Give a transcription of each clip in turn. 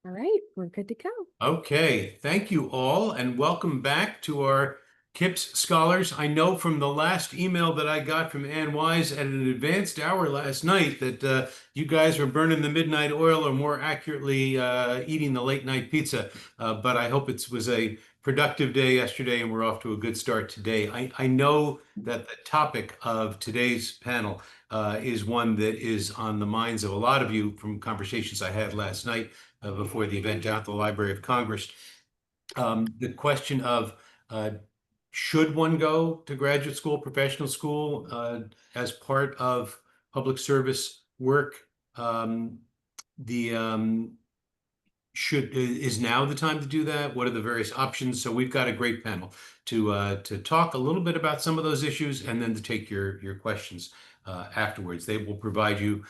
All right, we're good to go. Okay, thank you all, and welcome back to our KIPS Scholars. I know from the last email that I got from Ann Wise at an advanced hour last night that you guys were burning the midnight oil, or more accurately, eating the late night pizza. But I hope it was a productive day yesterday, and we're off to a good start today. I know that the topic of today's panel is one that is on the minds of a lot of you from conversations I had last night before the event down at the Library of Congress. The question of should one go to graduate school, professional school as part of public service work? The should is now the time to do that? What are the various options? So we've got a great panel to talk a little bit about some of those issues and then to take your questions afterwards. They will provide you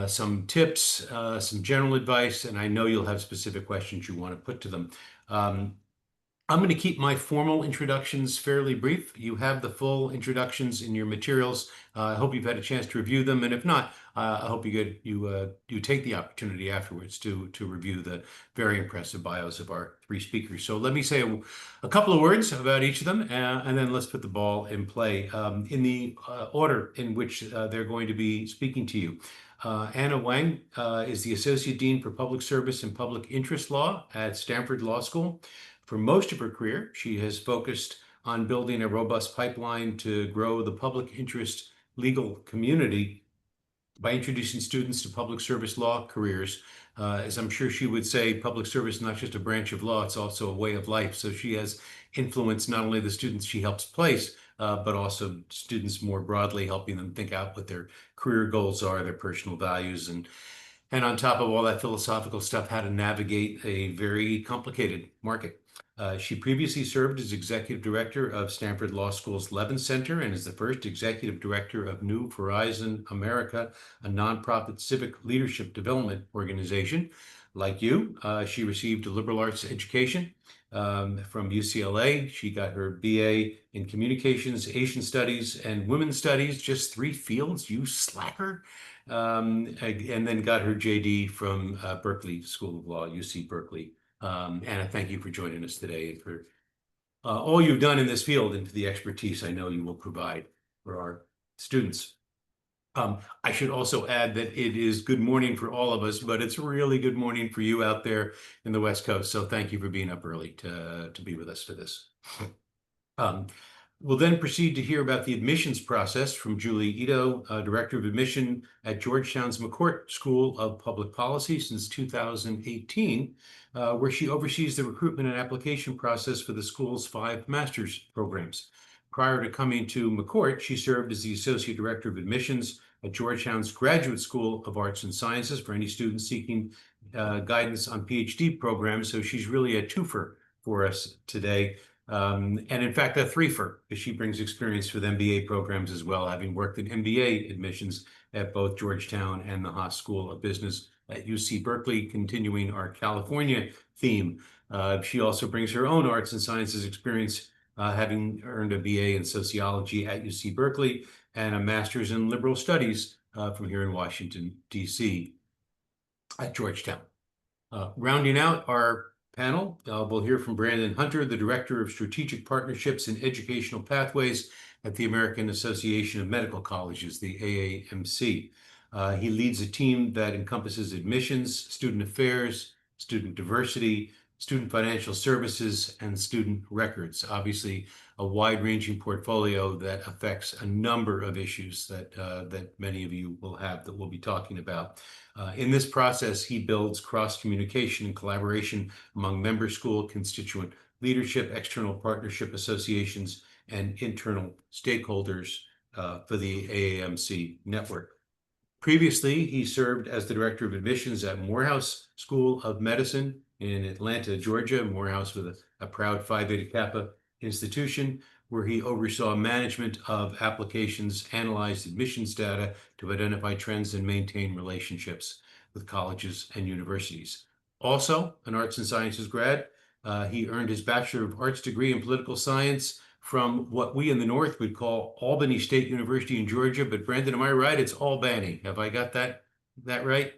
some tips, some general advice, and I know you'll have specific questions you want to put to them. I'm going to keep my formal introductions fairly brief. You have the full introductions in your materials. I hope you've had a chance to review them, and if not, I hope you take the opportunity afterwards to review the very impressive bios of our three speakers. So let me say a couple of words about each of them, and then let's put the ball in play in the order in which they're going to be speaking to you. Anna Wang is the Associate Dean for Public Service and Public Interest Law at Stanford Law School. For most of her career, she has focused on building a robust pipeline to grow the public interest legal community by introducing students to public service law careers. As I'm sure she would say, public service is not just a branch of law, it's also a way of life. So she has influenced not only the students she helps place, but also students more broadly, helping them think out what their career goals are, their personal values, and on top of all that philosophical stuff, how to navigate a very complicated market. She previously served as executive director of Stanford Law School's Levin Center and is the first executive director of New Horizon America, a nonprofit civic leadership development organization. Like you, she received a liberal arts education from UCLA. She got her BA in communications, Asian studies, and women's studies, just three fields, you slacker. And then got her JD from Berkeley School of Law, UC Berkeley. Anna, thank you for joining us today and for all you've done in this field and for the expertise I know you will provide for our students. I should also add that it is good morning for all of us, but it's really good morning for you out there in the West Coast. So thank you for being up early to be with us for this. We'll then proceed to hear about the admissions process from Julie Ito, Director of Admission at Georgetown's McCourt School of Public Policy since 2018, where she oversees the recruitment and application process for the school's 5 master's programs. Prior to coming to McCourt, she served as the Associate Director of Admissions at Georgetown's Graduate School of Arts and Sciences for any students seeking guidance on PhD programs. So she's really a twofer for us today. And in fact, a threefer, because she brings experience with MBA programs as well, having worked in MBA admissions at both Georgetown and the Haas School of Business at UC Berkeley, continuing our California theme. She also brings her own arts and sciences experience, having earned a BA in sociology at UC Berkeley and a master's in liberal studies from here in Washington, D.C. at Georgetown. Rounding out our panel, we'll hear from Brandon Hunter, the Director of Strategic Partnerships and Educational Pathways at the American Association of Medical Colleges, the AAMC. He leads a team that encompasses admissions, student affairs, student diversity, student financial services, and student records. Obviously, a wide-ranging portfolio that affects a number of issues that many of you will have that we'll be talking about. In this process, he builds cross-communication and collaboration among member school, constituent leadership, external partnership associations, and internal stakeholders for the AAMC network. Previously, he served as the Director of Admissions at Morehouse School of Medicine in Atlanta, Georgia. Morehouse with a proud Phi Beta Kappa institution, where he oversaw management of applications, analyzed admissions data to identify trends and maintain relationships with colleges and universities. Also, an arts and sciences grad, he earned his Bachelor of Arts degree in political science from what we in the North would call Albany State University in Georgia. But Brandon, am I right? It's Albany. Have I got that right?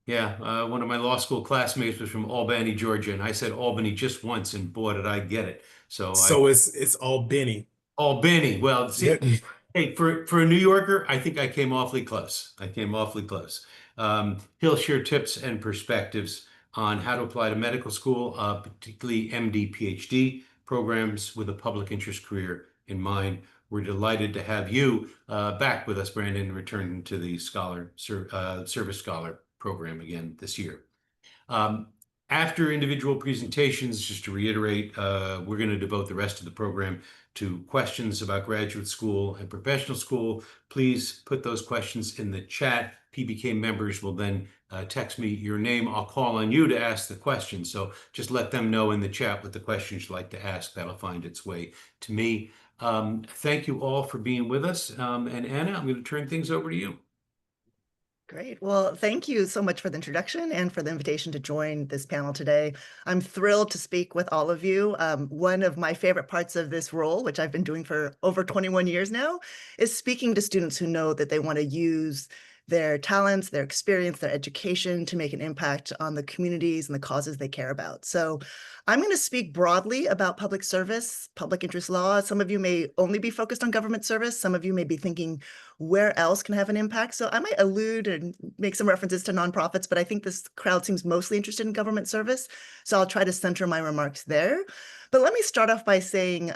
Yeah, one of my law school classmates was from Albany, Georgia, and I said Albany just once, and boy, did I get it. So I So it's all Benny. Albany. Well, see, Yep. hey, for a New Yorker, I think I came awfully close. I came awfully close. He'll share tips and perspectives on how to apply to medical school, particularly MD, PhD programs with a public interest career in mind. We're delighted to have you back with us, Brandon, and return to the Service Scholar program again this year. Um, After individual presentations, just to reiterate, we're going to devote the rest of the program to questions about graduate school and professional school. Please put those questions in the chat. PBK members will then text me your name. I'll call on you to ask the question. So just let them know in the chat what the questions you'd like to ask. That'll find its way to me. Thank you all for being with us. And Anna, I'm going to turn things over to you. Great. Well, thank you so much for the introduction and for the invitation to join this panel today. I'm thrilled to speak with all of you. One of my favorite parts of this role, which I've been doing for over 21 years now, is speaking to students who know that they want to use their talents, their experience, their education to make an impact on the communities and the causes they care about. So I'm going to speak broadly about public service, public interest law. Some of you may only be focused on government service. Some of you may be thinking, where else can I have an impact? So I might allude and make some references to nonprofits, but I think this crowd seems mostly interested in government service. So I'll try to center my remarks there. But let me start off by saying,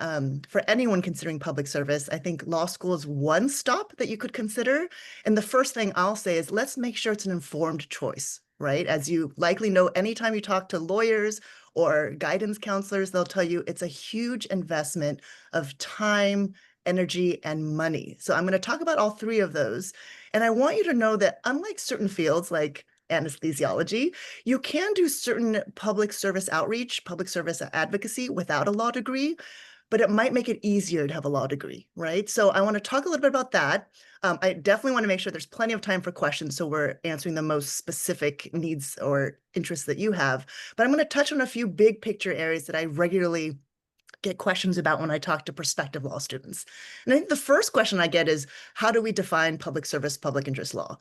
for anyone considering public service, I think law school is one stop that you could consider. And the first thing I'll say is let's make sure it's an informed choice, right? As you likely know, anytime you talk to lawyers or guidance counselors, they'll tell you it's a huge investment of time, energy, and money. So I'm going to talk about all three of those. And I want you to know that unlike certain fields like anesthesiology, you can do certain public service outreach, public service advocacy without a law degree, but it might make it easier to have a law degree, right? So I want to talk a little bit about that. I definitely want to make sure there's plenty of time for questions so we're answering the most specific needs or interests that you have. But I'm going to touch on a few big picture areas that I regularly get questions about when I talk to prospective law students. And I think the first question I get is, how do we define public service, public interest law?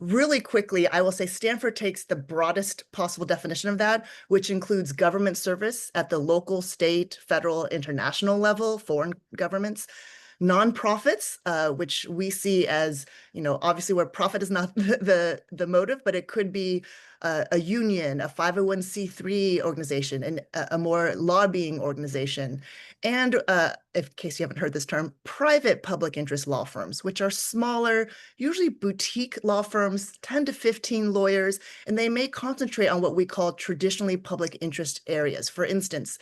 Really quickly, I will say Stanford takes the broadest possible definition of that, which includes government service at the local, state, federal, international level, foreign governments, nonprofits, which we see as, obviously where profit is not the motive, but it could be a union, a 501c3 organization, and a more lobbying organization. And in case you haven't heard this term, private public interest law firms, which are smaller, usually boutique law firms, 10 to 15 lawyers, and they may concentrate on what we call traditionally public interest areas. For instance,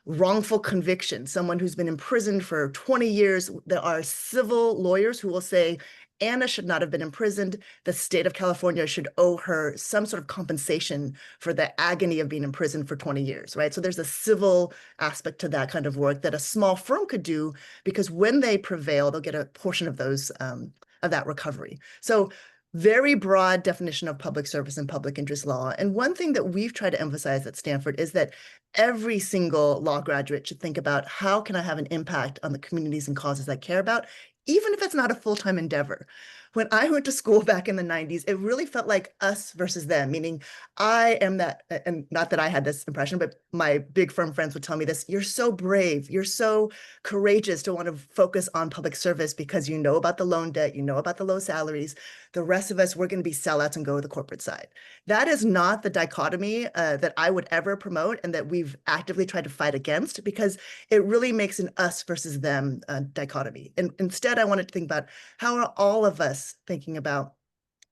wrongful conviction, someone who's been imprisoned for 20 years. There are civil lawyers who will say, Anna should not have been imprisoned. The state of California should owe her some sort of compensation for the agony of being imprisoned for 20 years, right? So there's a civil aspect to that kind of work that a small firm could do, because when they prevail, they'll get a portion of those of that recovery. So very broad definition of public service and public interest law. And one thing that we've tried to emphasize at Stanford is that every single law graduate should think about, how can I have an impact on the communities and causes I care about, even if it's not a full-time endeavor. When I went to school back in the 90s, it really felt like us versus them, meaning I am that, and not that I had this impression, but my big firm friends would tell me this, you're so brave, you're so courageous to want to focus on public service because you know about the loan debt, you know about the low salaries. The rest of us, we're going to be sellouts and go to the corporate side. That is not the dichotomy that I would ever promote and that we've actively tried to fight against, because it really makes an us versus them dichotomy. And instead, I wanted to think about, how are all of us thinking about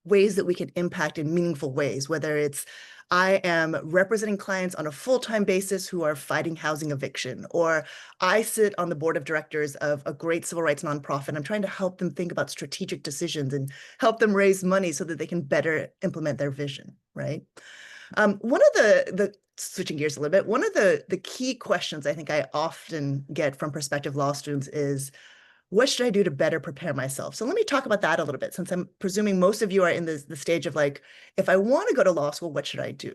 ways that we can impact in meaningful ways, whether it's I am representing clients on a full-time basis who are fighting housing eviction, or I sit on the board of directors of a great civil rights nonprofit. I'm trying to help them think about strategic decisions and help them raise money so that they can better implement their vision, right? One of the switching gears a little bit, one of the key questions I think I often get from prospective law students is, what should I do to better prepare myself? So let me talk about that a little bit, since I'm presuming most of you are in the stage of like, if I want to go to law school, what should I do?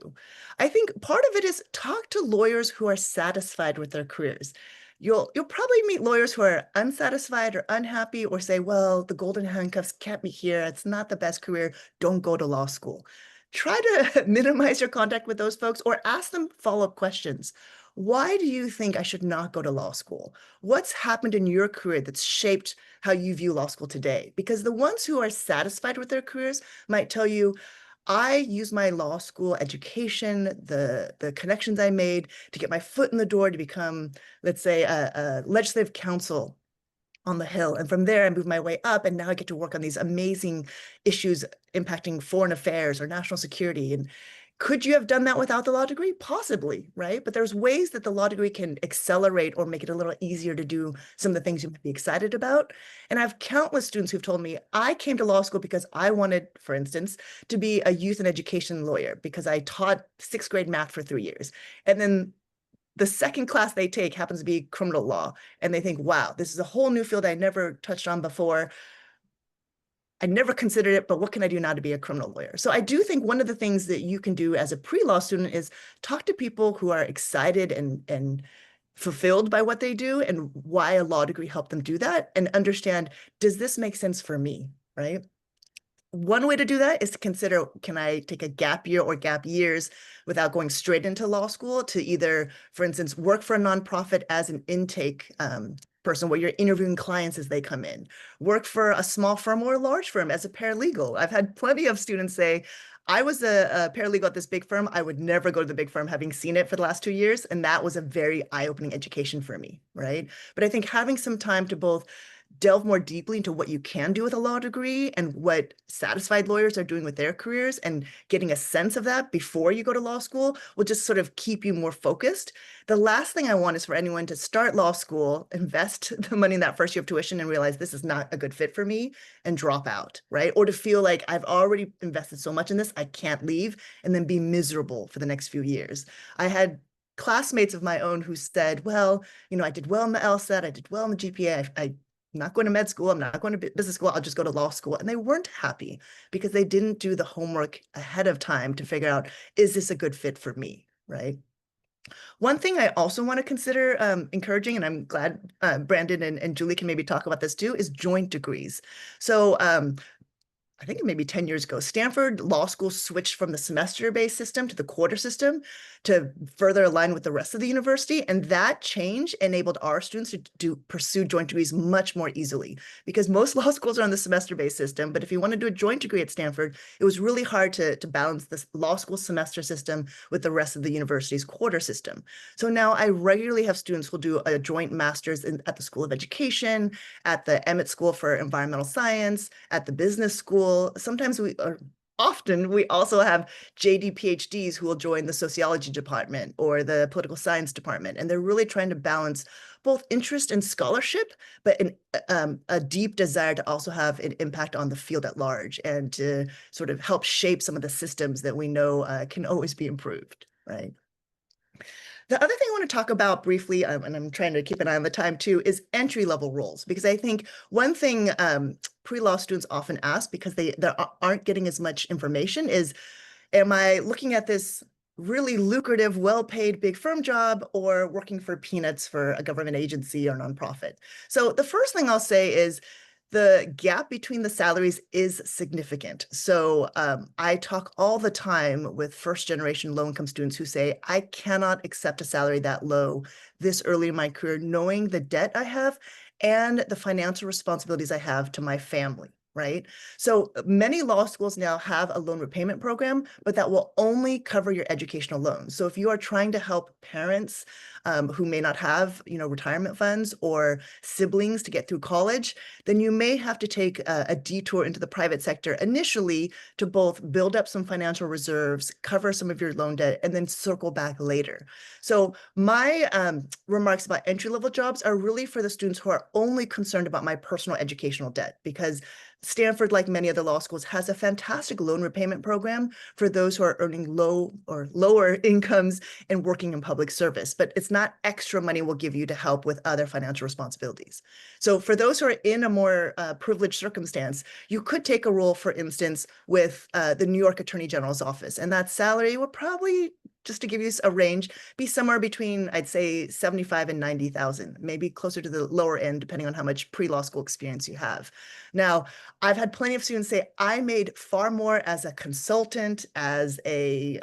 I think part of it is talk to lawyers who are satisfied with their careers. You'll probably meet lawyers who are unsatisfied or unhappy, or say, well, the golden handcuffs kept me here. It's not the best career. Don't go to law school. try to minimize your contact with those folks or ask them follow-up questions. Why do you think I should not go to law school? What's happened in your career that's shaped how you view law school today? Because the ones who are satisfied with their careers might tell you, I use my law school education, the connections I made to get my foot in the door to become, let's say, a legislative counsel on the Hill. And from there, I moved my way up, and now I get to work on these amazing issues impacting foreign affairs or national security. And could you have done that without the law degree? Possibly, right? But there's ways that the law degree can accelerate or make it a little easier to do some of the things you might be excited about. And I have countless students who've told me, I came to law school because I wanted, for instance, to be a youth and education lawyer because I taught sixth grade math for 3 years. And then the second class they take happens to be criminal law. And they think, wow, this is a whole new field I never touched on before. I never considered it, but what can I do now to be a criminal lawyer? So I do think one of the things that you can do as a pre-law student is talk to people who are excited and fulfilled by what they do and why a law degree helped them do that, and understand, does this make sense for me, right? One way to do that is to consider, can I take a gap year or gap years without going straight into law school to either, for instance, work for a nonprofit as an intake person where you're interviewing clients as they come in, work for a small firm or a large firm as a paralegal. I've had plenty of students say, I was a paralegal at this big firm. I would never go to the big firm having seen it for the last 2 years. And that was a very eye-opening education for me, right? But I think having some time to both delve more deeply into what you can do with a law degree and what satisfied lawyers are doing with their careers and getting a sense of that before you go to law school will just sort of keep you more focused. The last thing I want is for anyone to start law school, invest the money in that first year of tuition and realize this is not a good fit for me and drop out, right? Or to feel like I've already invested so much in this, I can't leave, and then be miserable for the next few years. I had classmates of my own who said, well, I did well in the LSAT, I did well in the GPA, I'm not going to med school, I'm not going to business school, I'll just go to law school. And they weren't happy because they didn't do the homework ahead of time to figure out, is this a good fit for me, right? One thing I also want to consider encouraging, and I'm glad Brandon and Julie can maybe talk about this too, is joint degrees. So I think maybe 10 years ago, Stanford Law School switched from the semester-based system to the quarter system to further align with the rest of the university. And that change enabled our students to pursue joint degrees much more easily because most law schools are on the semester-based system. But if you want to do a joint degree at Stanford, it was really hard to balance this law school semester system with the rest of the university's quarter system. So now I regularly have students who'll do a joint master's at the School of Education, at the Emmett School for Environmental Science, at the business school. Sometimes often we also have JD PhDs who will join the sociology department or the political science department. And they're really trying to balance both interest and scholarship, but a deep desire to also have an impact on the field at large and to sort of help shape some of the systems that we know can always be improved, right? The other thing I want to talk about briefly, and I'm trying to keep an eye on the time too, is entry-level roles. Because I think one thing pre-law students often ask because they aren't getting as much information is, am I looking at this really lucrative, well-paid big firm job or working for peanuts for a government agency or nonprofit? So the first thing I'll say is, the gap between the salaries is significant. So I talk all the time with first-generation low-income students who say, I cannot accept a salary that low this early in my career, knowing the debt I have and the financial responsibilities I have to my family, right? So many law schools now have a loan repayment program, but that will only cover your educational loans. So if you are trying to help parents who may not have, retirement funds or siblings to get through college, then you may have to take a detour into the private sector initially to both build up some financial reserves, cover some of your loan debt, and then circle back later. So my remarks about entry-level jobs are really for the students who are only concerned about my personal educational debt, because Stanford, like many other law schools, has a fantastic loan repayment program for those who are earning low or lower incomes and working in public service, but it's not extra money we'll give you to help with other financial responsibilities. So for those who are in a more privileged circumstance, you could take a role, for instance, with the New York Attorney General's office, and that salary will probably just to give you a range, be somewhere between, I'd say, 75 and 90,000, maybe closer to the lower end, depending on how much pre-law school experience you have. Now, I've had plenty of students say, I made far more as a consultant, as a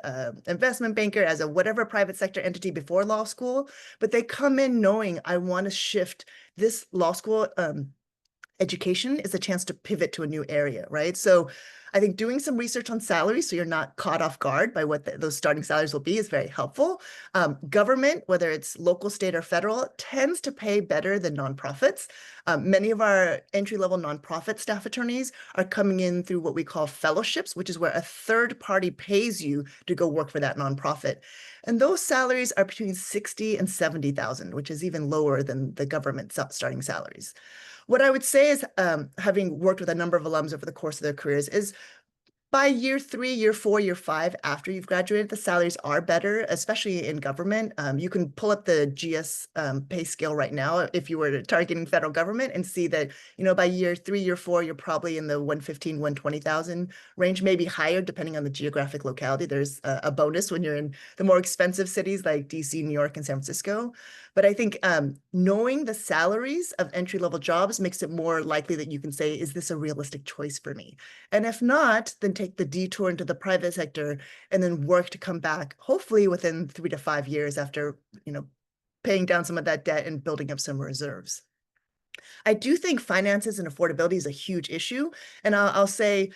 investment banker, as a whatever private sector entity before law school, but they come in knowing I want to shift this law school education is a chance to pivot to a new area, right? So I think doing some research on salaries so you're not caught off guard by what those starting salaries will be is very helpful. Government, whether it's local, state, or federal, tends to pay better than nonprofits. Many of our entry-level nonprofit staff attorneys are coming in through what we call fellowships, which is where a third party pays you to go work for that nonprofit. And those salaries are between 60 and 70,000, which is even lower than the government starting salaries. What I would say is, having worked with a number of alums over the course of their careers, is by year 3, year 4, year 5, after you've graduated, the salaries are better, especially in government. You can pull up the GS pay scale right now if you were targeting federal government and see that, by year 3, year 4, you're probably in the 115, 120,000 range, maybe higher depending on the geographic locality. There's a bonus when you're in the more expensive cities like DC, New York, and San Francisco. But I think knowing the salaries of entry-level jobs makes it more likely that you can say, is this a realistic choice for me? And if not, then take the detour into the private sector and then work to come back, hopefully within 3 to 5 years after, paying down some of that debt and building up some reserves. I do think finances and affordability is a huge issue. And I'll say,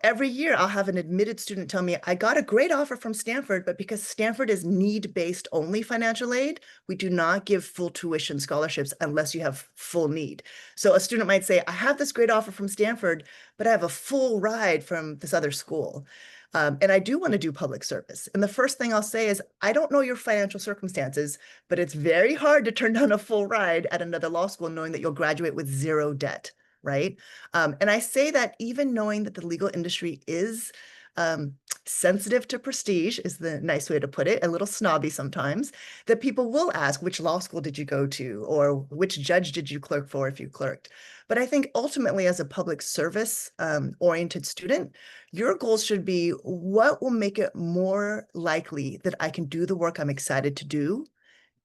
every year I'll have an admitted student tell me, I got a great offer from Stanford, but because Stanford is need-based only financial aid, we do not give full tuition scholarships unless you have full need. So a student might say, I have this great offer from Stanford, but I have a full ride from this other school. And I do want to do public service. And the first thing I'll say is, I don't know your financial circumstances, but it's very hard to turn down a full ride at another law school knowing that you'll graduate with zero debt. Right. And I say that even knowing that the legal industry is sensitive to prestige, is the nice way to put it, a little snobby sometimes, that people will ask, which law school did you go to, or which judge did you clerk for if you clerked? But I think ultimately, as a public service oriented student, your goals should be, what will make it more likely that I can do the work I'm excited to do?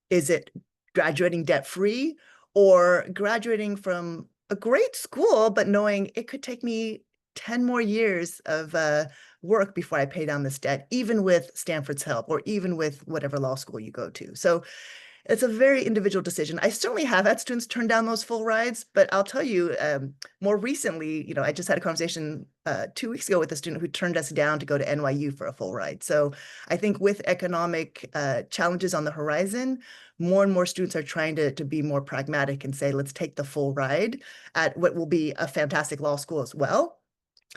Is it graduating debt-free, or graduating from a great school, but knowing it could take me 10 more years of work before I pay down this debt, even with Stanford's help, or even with whatever law school you go to? So it's a very individual decision. I certainly have had students turn down those full rides, but I'll tell you, more recently, I just had a conversation 2 weeks ago with a student who turned us down to go to NYU for a full ride. So I think with economic challenges on the horizon, more and more students are trying to be more pragmatic and say, let's take the full ride at what will be a fantastic law school as well,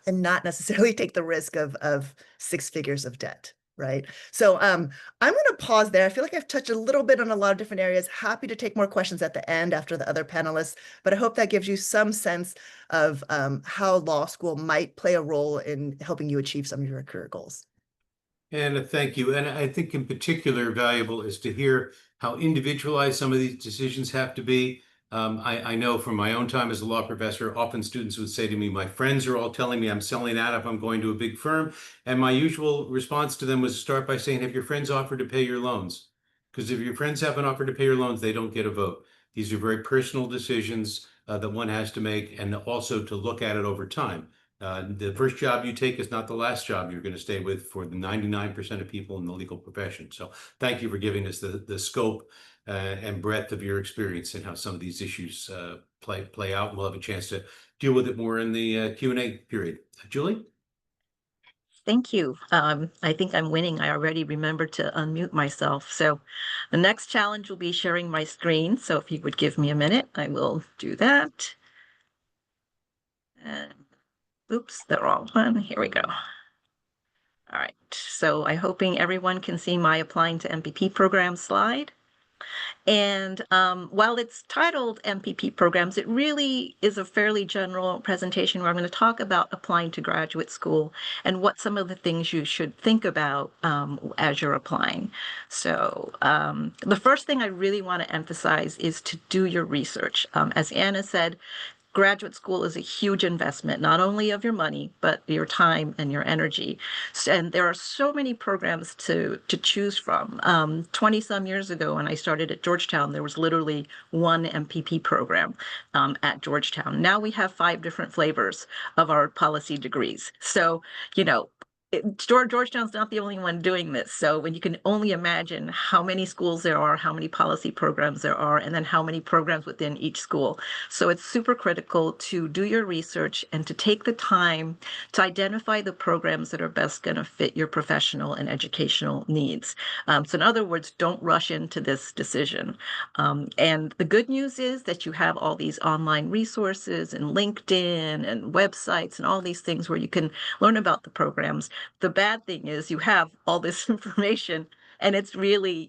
and not necessarily take the risk of 6 figures of debt. Right. So I'm going to pause there. I feel like I've touched a little bit on a lot of different areas. Happy to take more questions at the end after the other panelists, but I hope that gives you some sense of how law school might play a role in helping you achieve some of your career goals. And thank you. And I think in particular valuable is to hear how individualized some of these decisions have to be. I know from my own time as a law professor, often students would say to me, my friends are all telling me I'm selling out if I'm going to a big firm. And my usual response to them was to start by saying, have your friends offered to pay your loans? Because if your friends haven't offered to pay your loans, they don't get a vote. These are very personal decisions that one has to make, and also to look at it over time. The first job you take is not the last job you're going to stay with for the 99% of people in the legal profession. So thank you for giving us the scope and breadth of your experience and how some of these issues play out. We'll have a chance to deal with it more in the Q&A period. Julie? Thank you. I think I'm winning. I already remembered to unmute myself. So the next challenge will be sharing my screen. So if you would give me a minute, I will do that. Oops, the wrong one. Here we go. All right. So I'm hoping everyone can see my applying to MPP program slide. And while it's titled MPP programs, it really is a fairly general presentation where I'm going to talk about applying to graduate school and what some of the things you should think about as you're applying. So the first thing I really want to emphasize is to do your research. As Anna said, graduate school is a huge investment, not only of your money, but your time and your energy. And there are so many programs to choose from. 20 some years ago, when I started at Georgetown, there was literally one MPP program at Georgetown. Now we have 5 different flavors of our policy degrees. So, you know, Georgetown's not the only one doing this. So when you can only imagine how many schools there are, how many policy programs there are, and then how many programs within each school. So it's super critical to do your research and to take the time to identify the programs that are best going to fit your professional and educational needs. So in other words, don't rush into this decision. And the good news is that you have all these online resources and LinkedIn and websites and all these things where you can learn about the programs. The bad thing is you have all this information and it's really,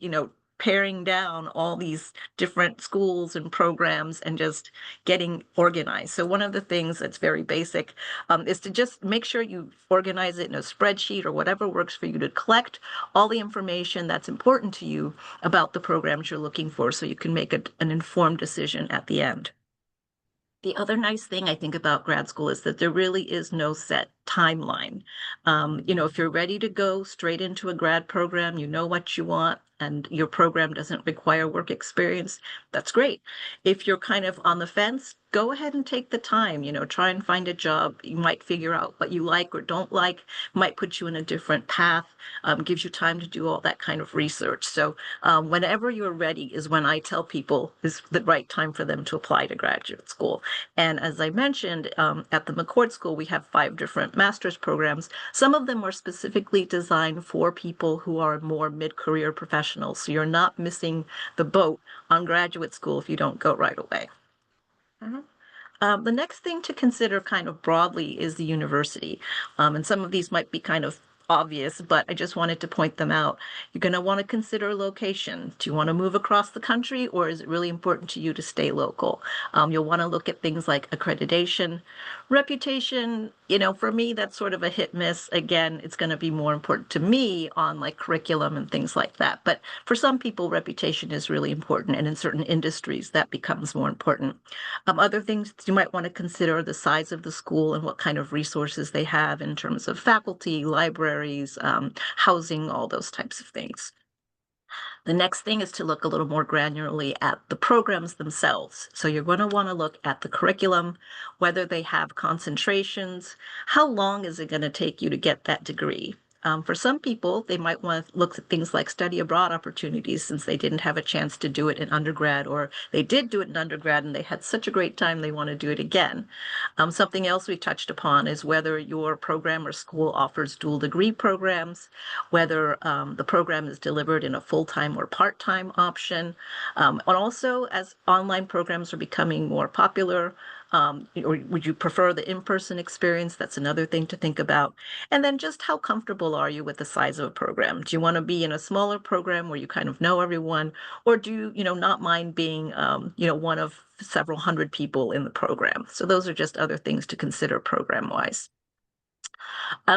paring down all these different schools and programs and just getting organized. So one of the things that's very basic is to just make sure you organize it in a spreadsheet or whatever works for you to collect all the information that's important to you about the programs you're looking for so you can make an informed decision at the end. The other nice thing I think about grad school is that there really is no set timeline. If you're ready to go straight into a grad program, you know what you want, and your program doesn't require work experience, that's great. If you're kind of on the fence, go ahead and take the time, try and find a job. You might figure out what you like or don't like, might put you in a different path, gives you time to do all that kind of research. So whenever you're ready is when I tell people is the right time for them to apply to graduate school. And as I mentioned, at the McCourt School, we have 5 different master's programs. Some of them are specifically designed for people who are more mid-career professionals. So you're not missing the boat on graduate school if you don't go right away. The next thing to consider kind of broadly is the university. And some of these might be kind of obvious, but I just wanted to point them out. You're going to want to consider location. Do you want to move across the country, or is it really important to you to stay local? You'll want to look at things like accreditation, reputation. For me, that's sort of a hit miss. Again, it's going to be more important to me on like curriculum and things like that. But for some people, reputation is really important, and in certain industries, that becomes more important. Other things you might want to consider the size of the school and what kind of resources they have in terms of faculty, libraries, housing, all those types of things. The next thing is to look a little more granularly at the programs themselves. So you're going to want to look at the curriculum, whether they have concentrations, how long is it going to take you to get that degree? For some people, they might want to look at things like study abroad opportunities since they didn't have a chance to do it in undergrad, or they did do it in undergrad and they had such a great time they want to do it again. Something else we touched upon is whether your program or school offers dual degree programs, whether the program is delivered in a full-time or part-time option. And also, as online programs are becoming more popular, or would you prefer the in-person experience? That's another thing to think about. And then just how comfortable are you with the size of a program? Do you want to be in a smaller program where you kind of know everyone, or do you, not mind being, one of several hundred people in the program? So those are just other things to consider program-wise.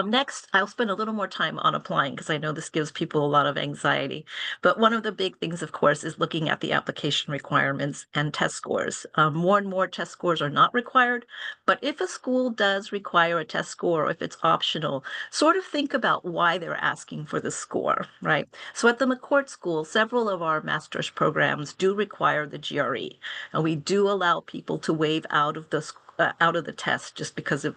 Next, I'll spend a little more time on applying because I know this gives people a lot of anxiety. But one of the big things, of course, is looking at the application requirements and test scores. More and more test scores are not required, but if a school does require a test score or if it's optional, sort of think about why they're asking for the score, right? So at the McCourt School, several of our master's programs do require the GRE, and we do allow people to waive out of the test just because of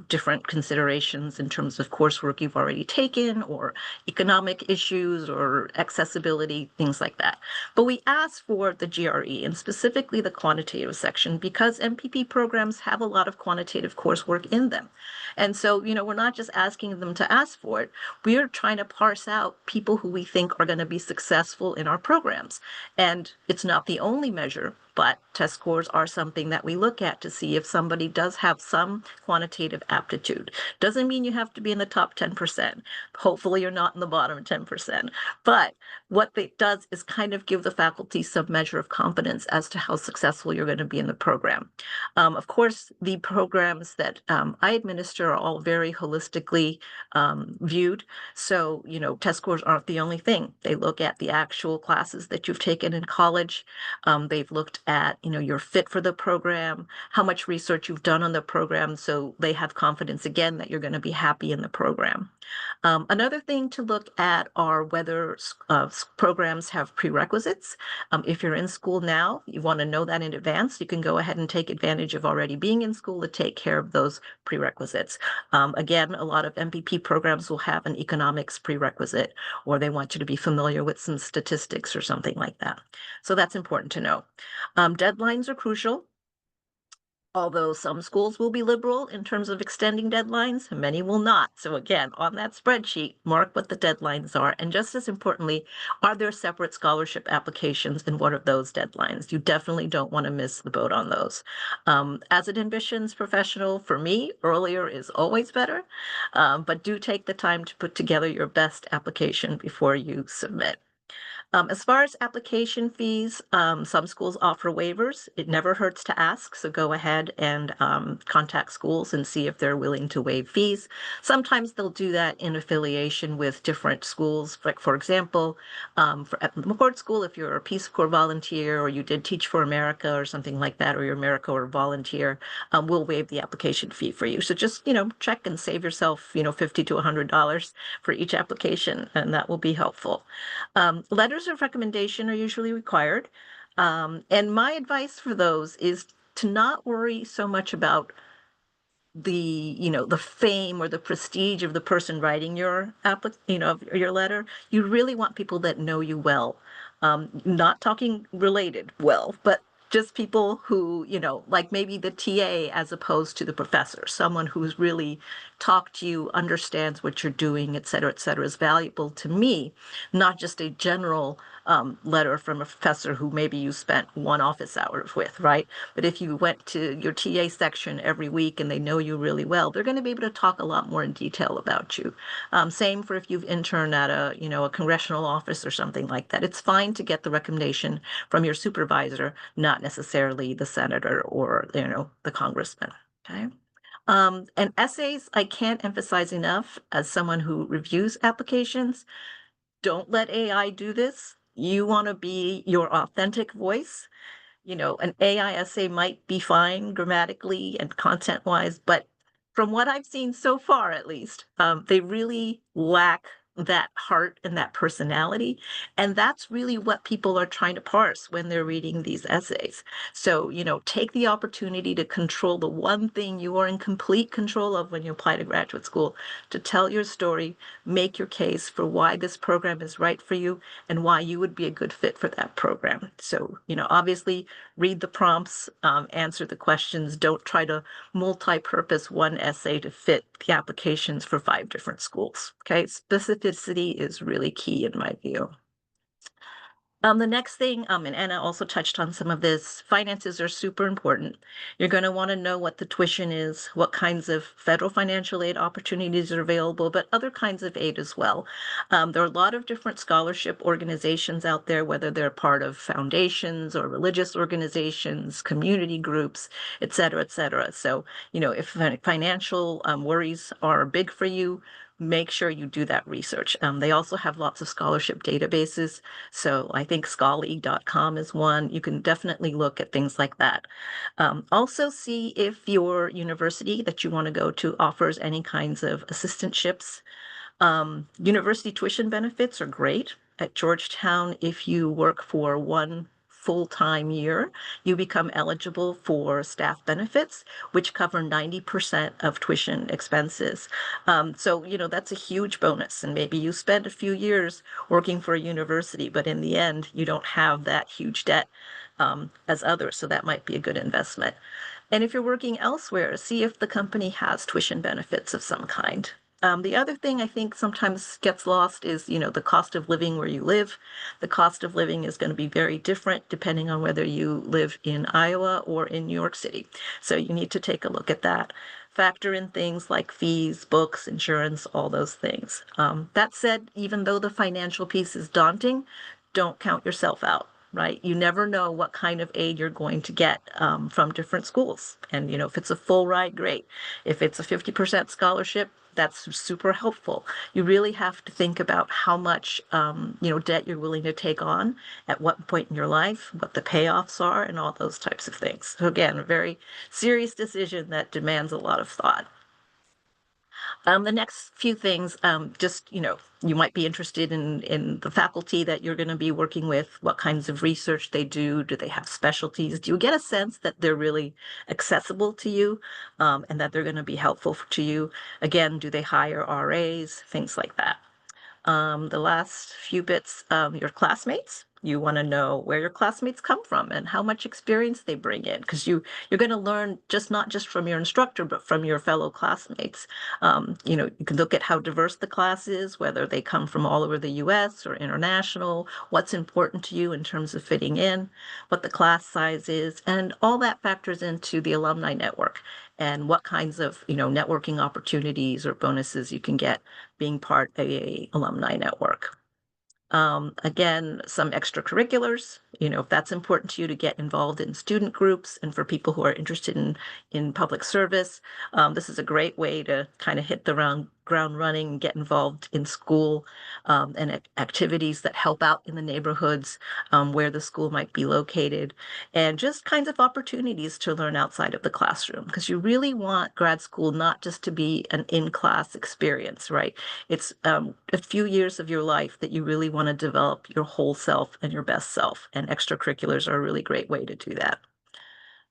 different considerations in terms of coursework you've already taken or economic issues or accessibility, things like that. But we ask for the GRE and specifically the quantitative section because MPP programs have a lot of quantitative coursework in them. And so, we're not just asking them to ask for it. We're trying to parse out people who we think are going to be successful in our programs. And it's not the only measure, but test scores are something that we look at to see if somebody does have some quantitative aptitude. Doesn't mean you have to be in the top 10%. Hopefully you're not in the bottom 10%. But what it does is kind of give the faculty some measure of confidence as to how successful you're going to be in the program. Of course, the programs that I administer are all very holistically viewed. So, test scores aren't the only thing. They look at the actual classes that you've taken in college. They've looked at, your fit for the program, how much research you've done on the program, so they have confidence again that you're going to be happy in the program. Another thing to look at are whether programs have prerequisites. If you're in school now, you want to know that in advance. You can go ahead and take advantage of already being in school to take care of those prerequisites. Again, a lot of MPP programs will have an economics prerequisite, or they want you to be familiar with some statistics or something like that. So that's important to know. Deadlines are crucial. Although some schools will be liberal in terms of extending deadlines, many will not. So again, on that spreadsheet, mark what the deadlines are. And just as importantly, are there separate scholarship applications and what are those deadlines? You definitely don't want to miss the boat on those. As an admissions professional, for me, earlier is always better, but do take the time to put together your best application before you submit. As far as application fees, some schools offer waivers. It never hurts to ask, so go ahead and contact schools and see if they're willing to waive fees. Sometimes they'll do that in affiliation with different schools. Like, for example, at McCord School, if you're a Peace Corps volunteer or you did Teach for America or something like that, or you're AmeriCorps volunteer, we'll waive the application fee for you. So just, check and save yourself, $50 to $100 for each application, and that will be helpful. Letters of recommendation are usually required. And my advice for those is to not worry so much about the fame or the prestige of the person writing your your letter. You really want people that know you well. Not talking related well, but just people who, like maybe the TA as opposed to the professor, someone who's really talked to you, understands what you're doing, et cetera, is valuable to me, not just a general letter from a professor who maybe you spent one office hour with, right? But if you went to your TA section every week and they know you really well, they're going to be able to talk a lot more in detail about you. Same for if you've interned at a congressional office or something like that. It's fine to get the recommendation from your supervisor, not necessarily the senator or, the congressman. Okay. And essays, I can't emphasize enough as someone who reviews applications. Don't let AI do this. You want to be your authentic voice. An AI essay might be fine grammatically and content-wise, but from what I've seen so far, at least, they really lack that heart and that personality. And that's really what people are trying to parse when they're reading these essays. So, take the opportunity to control the one thing you are in complete control of when you apply to graduate school, to tell your story, make your case for why this program is right for you and why you would be a good fit for that program. So, obviously read the prompts, answer the questions. Don't try to multi-purpose one essay to fit the applications for 5 different schools. Okay, specificity is really key in my view. The next thing, and Anna also touched on some of this, finances are super important. You're going to want to know what the tuition is, what kinds of federal financial aid opportunities are available, but other kinds of aid as well. There are a lot of different scholarship organizations out there, whether they're part of foundations or religious organizations, community groups, et cetera, et cetera. So, if financial worries are big for you, make sure you do that research. They also have lots of scholarship databases. So I think scholarly.com is one. You can definitely look at things like that. Also see if your university that you want to go to offers any kinds of assistantships. University tuition benefits are great. At Georgetown, if you work for one full-time year, you become eligible for staff benefits, which cover 90% of tuition expenses. So, that's a huge bonus. And maybe you spend a few years working for a university, but in the end, you don't have that huge debt as others. So that might be a good investment. And if you're working elsewhere, see if the company has tuition benefits of some kind. The other thing I think sometimes gets lost is, the cost of living where you live. The cost of living is going to be very different depending on whether you live in Iowa or in New York City. So you need to take a look at that. Factor in things like fees, books, insurance, all those things. That said, even though the financial piece is daunting, don't count yourself out. Right? You never know what kind of aid you're going to get from different schools. And, if it's a full ride, great. If it's a 50% scholarship, that's super helpful. You really have to think about how much, debt you're willing to take on at what point in your life, what the payoffs are, and all those types of things. So again, a very serious decision that demands a lot of thought. The next few things, you might be interested in the faculty that you're going to be working with, what kinds of research they do they have specialties? Do you get a sense that they're really accessible to you, and that they're going to be helpful to you? Again, do they hire RAs, things like that? The last few bits, your classmates. You want to know where your classmates come from and how much experience they bring in, because you're going to learn not just from your instructor, but from your fellow classmates. You can look at how diverse the class is, whether they come from all over the U.S. or international, what's important to you in terms of fitting in, what the class size is, and all that factors into the alumni network and what kinds of networking opportunities or bonuses you can get being part of a alumni network. Again, some extracurriculars, if that's important to you to get involved in student groups, and for people who are interested in public service, this is a great way to kind of hit the ground running and get involved in school, and activities that help out in the neighborhoods where the school might be located, and just kinds of opportunities to learn outside of the classroom, because you really want grad school not just to be an in-class experience, right? It's a few years of your life that you really want to develop your whole self and your best self, and extracurriculars are a really great way to do that.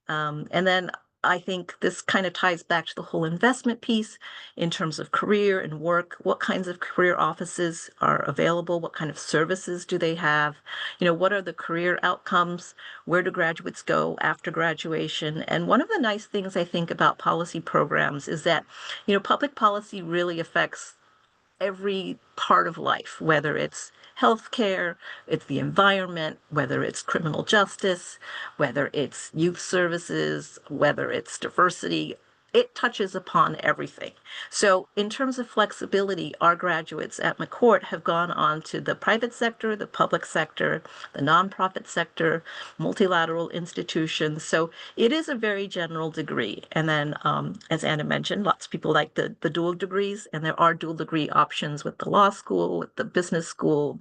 And then I think this kind of ties back to the whole investment piece in terms of career and work. What kinds of career offices are available? What kind of services do they have? What are the career outcomes? Where do graduates go after graduation? And one of the nice things I think about policy programs is that, public policy really affects every part of life, whether it's healthcare, it's the environment, whether it's criminal justice, whether it's youth services, whether it's diversity. It touches upon everything. So in terms of flexibility, our graduates at McCourt have gone on to the private sector, the public sector, the nonprofit sector, multilateral institutions. So it is a very general degree. And then, as Anna mentioned, lots of people like the dual degrees, and there are dual degree options with the law school, with the business school,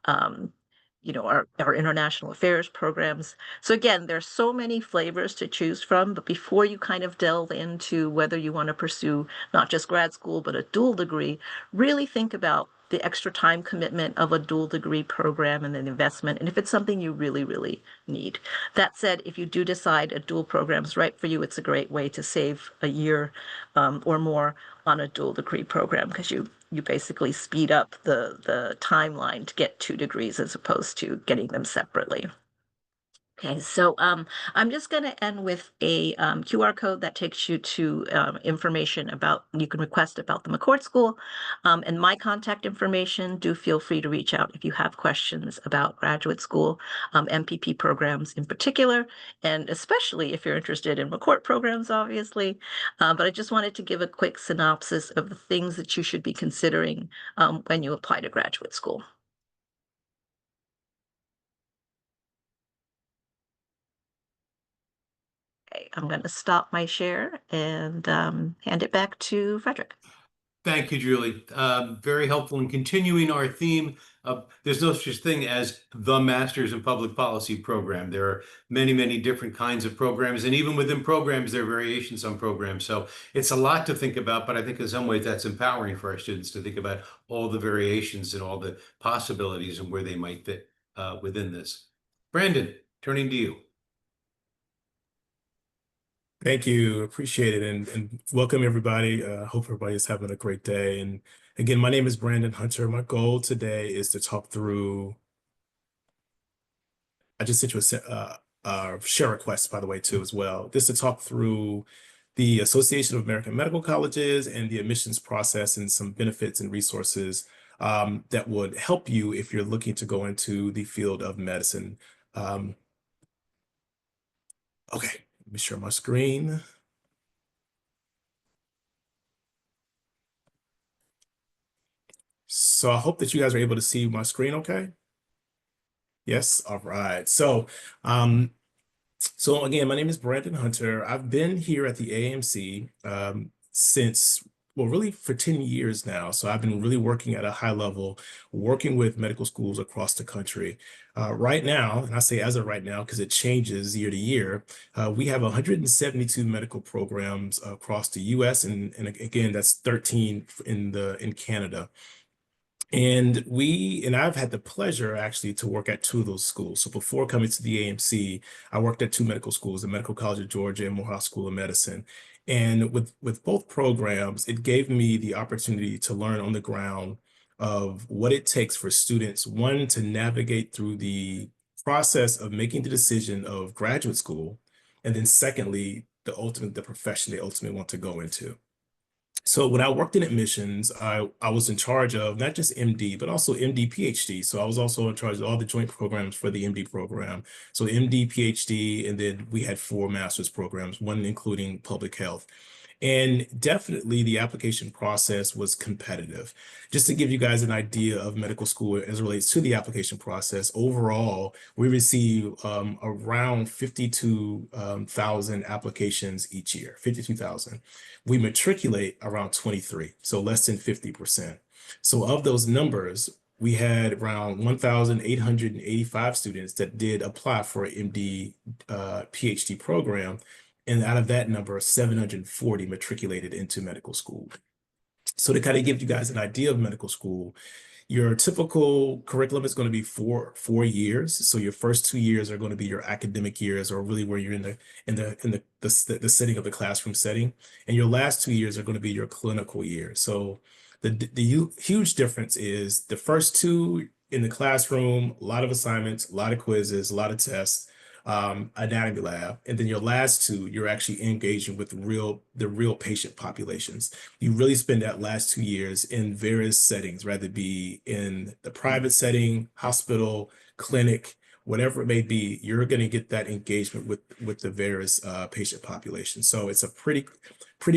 our international affairs programs. So again, there's so many flavors to choose from, but before you kind of delve into whether you want to pursue not just grad school, but a dual degree, really think about the extra time commitment of a dual degree program and an investment, and if it's something you really, really need. That said, if you do decide a dual program is right for you, it's a great way to save a year or more on a dual degree program, because you basically speed up the timeline to get 2 degrees as opposed to getting them separately. Okay, so I'm just going to end with a QR code that takes you to information you can request about the McCourt School, and my contact information. Do feel free to reach out if you have questions about graduate school, MPP programs in particular, and especially if you're interested in McCourt programs, obviously. But I just wanted to give a quick synopsis of the things that you should be considering when you apply to graduate school. Okay, I'm going to stop my share and hand it back to Frederick. Thank you, Julie. Very helpful in continuing our theme of there's no such thing as the Masters in Public Policy program. There are many, many different kinds of programs, and even within programs, there are variations on programs. So it's a lot to think about, but I think in some ways that's empowering for our students to think about all the variations and all the possibilities and where they might fit within this. Brandon, turning to you. Thank you. Appreciate it. And welcome, everybody. Hope everybody is having a great day. And again, my name is Brandon Hunter. My goal today is to talk through, I just sent you a share request, by the way, too, as well. Just to talk through the Association of American Medical Colleges and the admissions process and some benefits and resources that would help you if you're looking to go into the field of medicine. Okay. Let me share my screen. So I hope that you guys are able to see my screen okay? Yes, all right. So again, my name is Brandon Hunter. I've been here at the AAMC since well, really for 10 years now. So I've been really working at a high level, working with medical schools across the country. Right now, and I say as of right now because it changes year to year, we have 172 medical programs across the US, and again, that's 13 in Canada. And I've had the pleasure actually to work at 2 of those schools. So before coming to the AMC, I worked at 2 medical schools, the Medical College of Georgia and Morehouse School of Medicine. And with both programs, it gave me the opportunity to learn on the ground of what it takes for students, one, to navigate through the process of making the decision of graduate school, and then secondly, the profession they ultimately want to go into. So when I worked in admissions, I was in charge of not just MD, but also MD, PhD. So I was also in charge of all the joint programs for the MD program. So MD, PhD, and then we had 4 master's programs, one including public health. And definitely the application process was competitive. Just to give you guys an idea of medical school as it relates to the application process, overall, we receive around 52,000 applications each year, 52,000. We matriculate around 23, so less than 50%. So of those numbers, we had around 1,885 students that did apply for an MD, PhD program. And out of that number, 740 matriculated into medical school. So to kind of give you guys an idea of medical school, your typical curriculum is going to be four years. So your first 2 years are going to be your academic years, or really where you're in the setting of the classroom setting, and your last 2 years are going to be your clinical years. So the huge difference is the first 2 in the classroom, a lot of assignments, a lot of quizzes, a lot of tests, anatomy lab, and then your last 2, you're actually engaging with the real patient populations. You really spend that last 2 years in various settings, rather it be in the private setting, hospital, clinic, whatever it may be. You're going to get that engagement with the various patient populations. So it's a pretty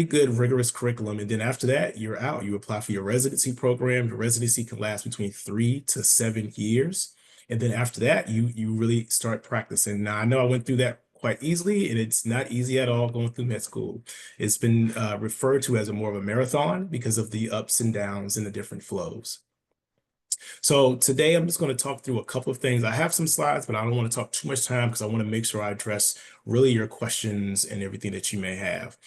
good rigorous curriculum. And then after that, you're out. You apply for your residency program. Your residency can last between 3 to 7 years. And then after that, you really start practicing. Now, I know I went through that quite easily, and it's not easy at all going through med school. It's been referred to as more of a marathon because of the ups and downs and the different flows. So today, I'm just going to talk through a couple of things. I have some slides, but I don't want to talk too much time because I want to make sure I address really your questions and everything that you may have.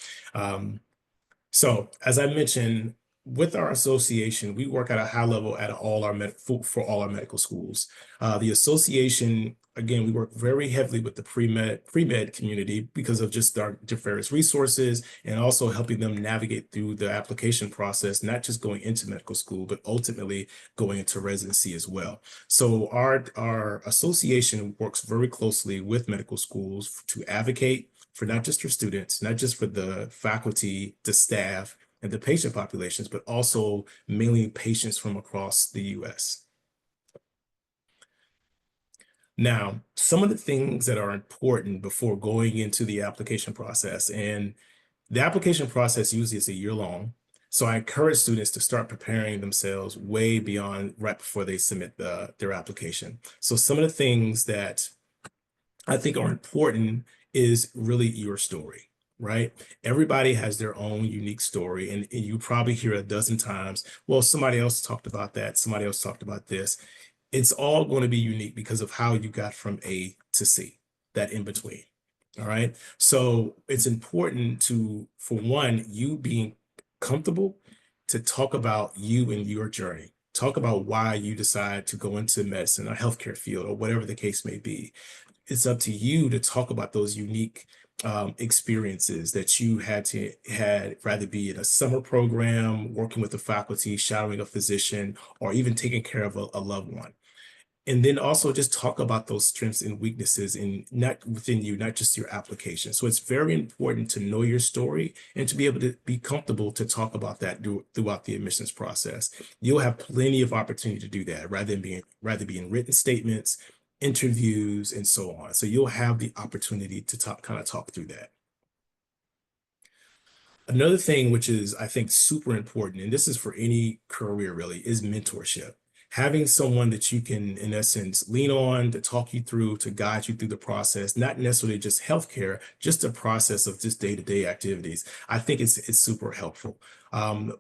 So as I mentioned, with our association, we work at a high level at for all our medical schools. The association, again, we work very heavily with the pre-med community because of just our various resources, and also helping them navigate through the application process, not just going into medical school, but ultimately going into residency as well. So our association works very closely with medical schools to advocate for not just for students, not just for the faculty, the staff, and the patient populations, but also mainly patients from across the US. Now, some of the things that are important before going into the application process, and the application process usually is a year long. So I encourage students to start preparing themselves way beyond right before they submit their application. So some of the things that I think are important is really your story. Right? Everybody has their own unique story, and you probably hear a dozen times, well, somebody else talked about that, somebody else talked about this. It's all going to be unique because of how you got from A to C, that in between. All right. So it's important for one, you being comfortable to talk about you and your journey. Talk about why you decide to go into medicine or healthcare field or whatever the case may be. It's up to you to talk about those unique experiences that you had rather be in a summer program, working with the faculty, shadowing a physician, or even taking care of a loved one. And then also just talk about those strengths and weaknesses not within you, not just your application. So it's very important to know your story and to be able to be comfortable to talk about that throughout the admissions process. You'll have plenty of opportunity to do that rather be in written statements, interviews, and so on. So you'll have the opportunity to talk through that. Another thing, which is, I think, super important, and this is for any career really, is mentorship. Having someone that you can, in essence, lean on to talk you through, to guide you through the process, not necessarily just healthcare, just the process of just day-to-day activities. I think it's super helpful.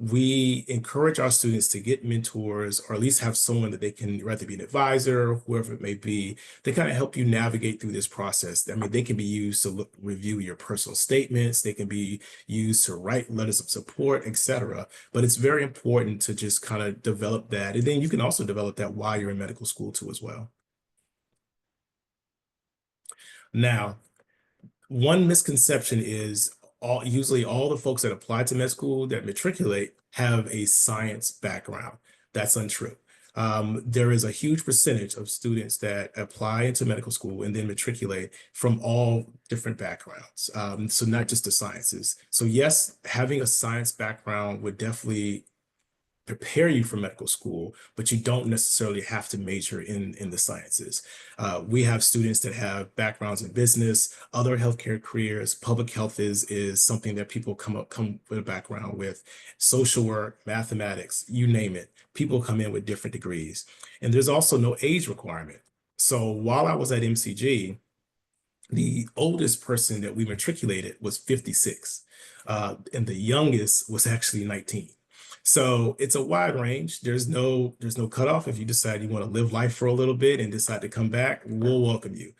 We encourage our students to get mentors, or at least have someone that they can, rather be an advisor, whoever it may be, to kind of help you navigate through this process. I mean, they can be used to review your personal statements, they can be used to write letters of support, etc. But it's very important to just kind of develop that. And then you can also develop that while you're in medical school too as well. Now, one misconception is usually all the folks that apply to med school that matriculate have a science background. That's untrue. There is a huge percentage of students that apply into medical school and then matriculate from all different backgrounds. So not just the sciences. So yes, having a science background would definitely prepare you for medical school, but you don't necessarily have to major in the sciences. We have students that have backgrounds in business, other healthcare careers. Public health is something that people come with a background with. Social work, mathematics, you name it. People come in with different degrees. And there's also no age requirement. So while I was at MCG, the oldest person that we matriculated was 56, and the youngest was actually 19. So it's a wide range. There's no cutoff. If you decide you want to live life for a little bit and decide to come back, we'll welcome you.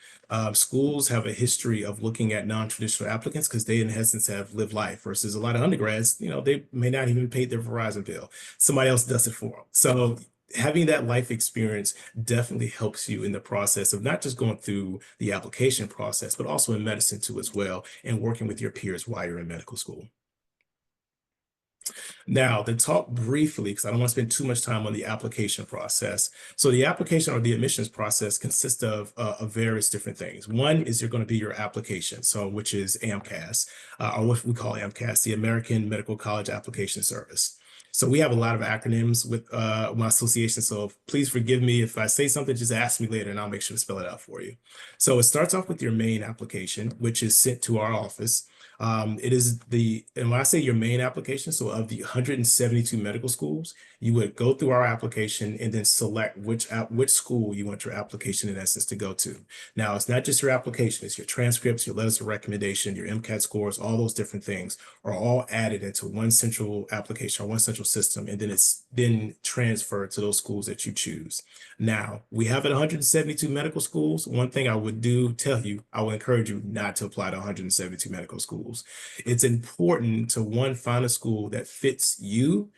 Schools have a history of looking at non-traditional applicants because they, in essence, have lived life, versus a lot of undergrads, they may not even pay their Verizon bill. Somebody else does it for them. So having that life experience definitely helps you in the process of not just going through the application process, but also in medicine too as well, and working with your peers while you're in medical school. Now, to talk briefly, because I don't want to spend too much time on the application process. So the application or the admissions process consists of various different things. One is you're going to do your application, so which is AMCAS, or what we call AMCAS, the American Medical College Application Service. So we have a lot of acronyms with my association, so please forgive me if I say something, just ask me later and I'll make sure to spell it out for you. So it starts off with your main application, which is sent to our office. And when I say your main application, so of the 172 medical schools, you would go through our application and then select which school you want your application in essence to go to. Now, it's not just your application, it's your transcripts, your letters of recommendation, your MCAT scores, all those different things are all added into one central application or one central system, and then it's then transferred to those schools that you choose. Now, we have 172 medical schools. One thing I would tell you, I would encourage you not to apply to 172 medical schools. It's important to find a school that fits you,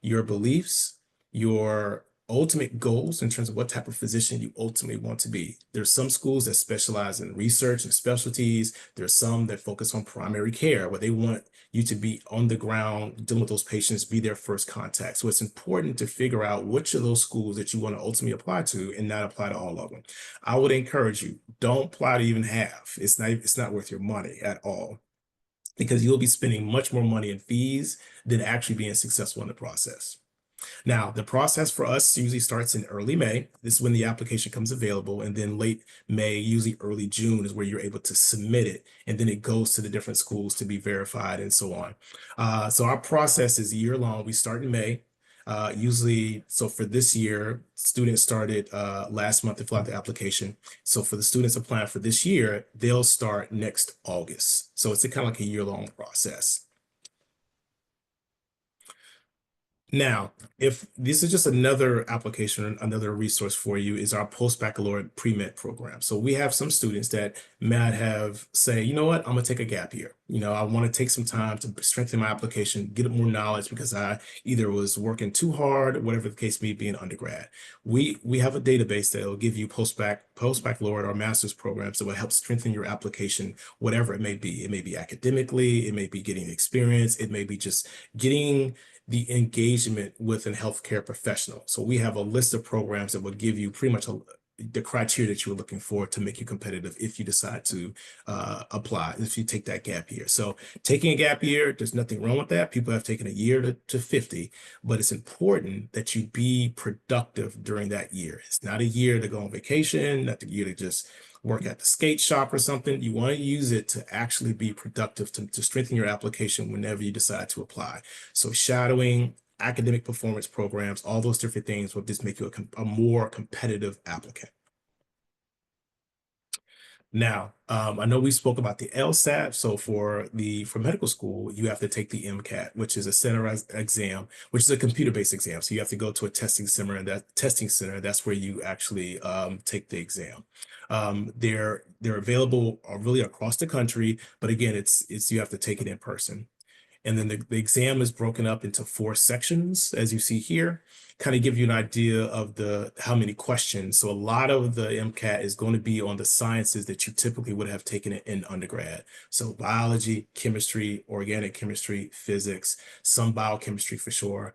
your beliefs, your ultimate goals in terms of what type of physician you ultimately want to be. There's some schools that specialize in research and specialties. There's some that focus on primary care, where they want you to be on the ground, dealing with those patients, be their first contact. So it's important to figure out which of those schools that you want to ultimately apply to and not apply to all of them. I would encourage you, don't apply to even half. It's not worth your money at all, because you'll be spending much more money in fees than actually being successful in the process. Now, the process for us usually starts in early May. This is when the application comes available, and then late May, usually early June, is where you're able to submit it, and then it goes to the different schools to be verified and so on. So our process is year-long. We start in May. So for this year, students started last month to fill out the application. So for the students applying for this year, they'll start next August. So it's kind of like a year-long process. Now, if this is just another application, another resource for you is our post-baccalaureate pre-med program. So we have some students that might have say, you know what, I'm gonna take a gap year. I want to take some time to strengthen my application, get more knowledge because I either was working too hard, whatever the case may be in undergrad. We have a database that will give you post-baccalaureate or master's programs that will help strengthen your application, whatever it may be. It may be academically, it may be getting experience, it may be just getting the engagement with a healthcare professional. So we have a list of programs that will give you pretty much the criteria that you're looking for to make you competitive if you decide to apply, if you take that gap year. So taking a gap year, there's nothing wrong with that. People have taken a year to 50, but it's important that you be productive during that year. It's not a year to go on vacation, not the year to just work at the skate shop or something. You want to use it to actually be productive, to strengthen your application whenever you decide to apply. So shadowing, academic performance programs, all those different things will just make you a more competitive applicant. Now, I know we spoke about the LSAT. So for medical school, you have to take the MCAT, which is a centralized exam, which is a computer-based exam. So you have to go to a testing center, and that's where you actually take the exam. They're available really across the country, but again, it's you have to take it in person. And then the exam is broken up into 4 sections, as you see here, kind of give you an idea of how many questions. So a lot of the MCAT is going to be on the sciences that you typically would have taken it in undergrad. So biology, chemistry, organic chemistry, physics, some biochemistry for sure.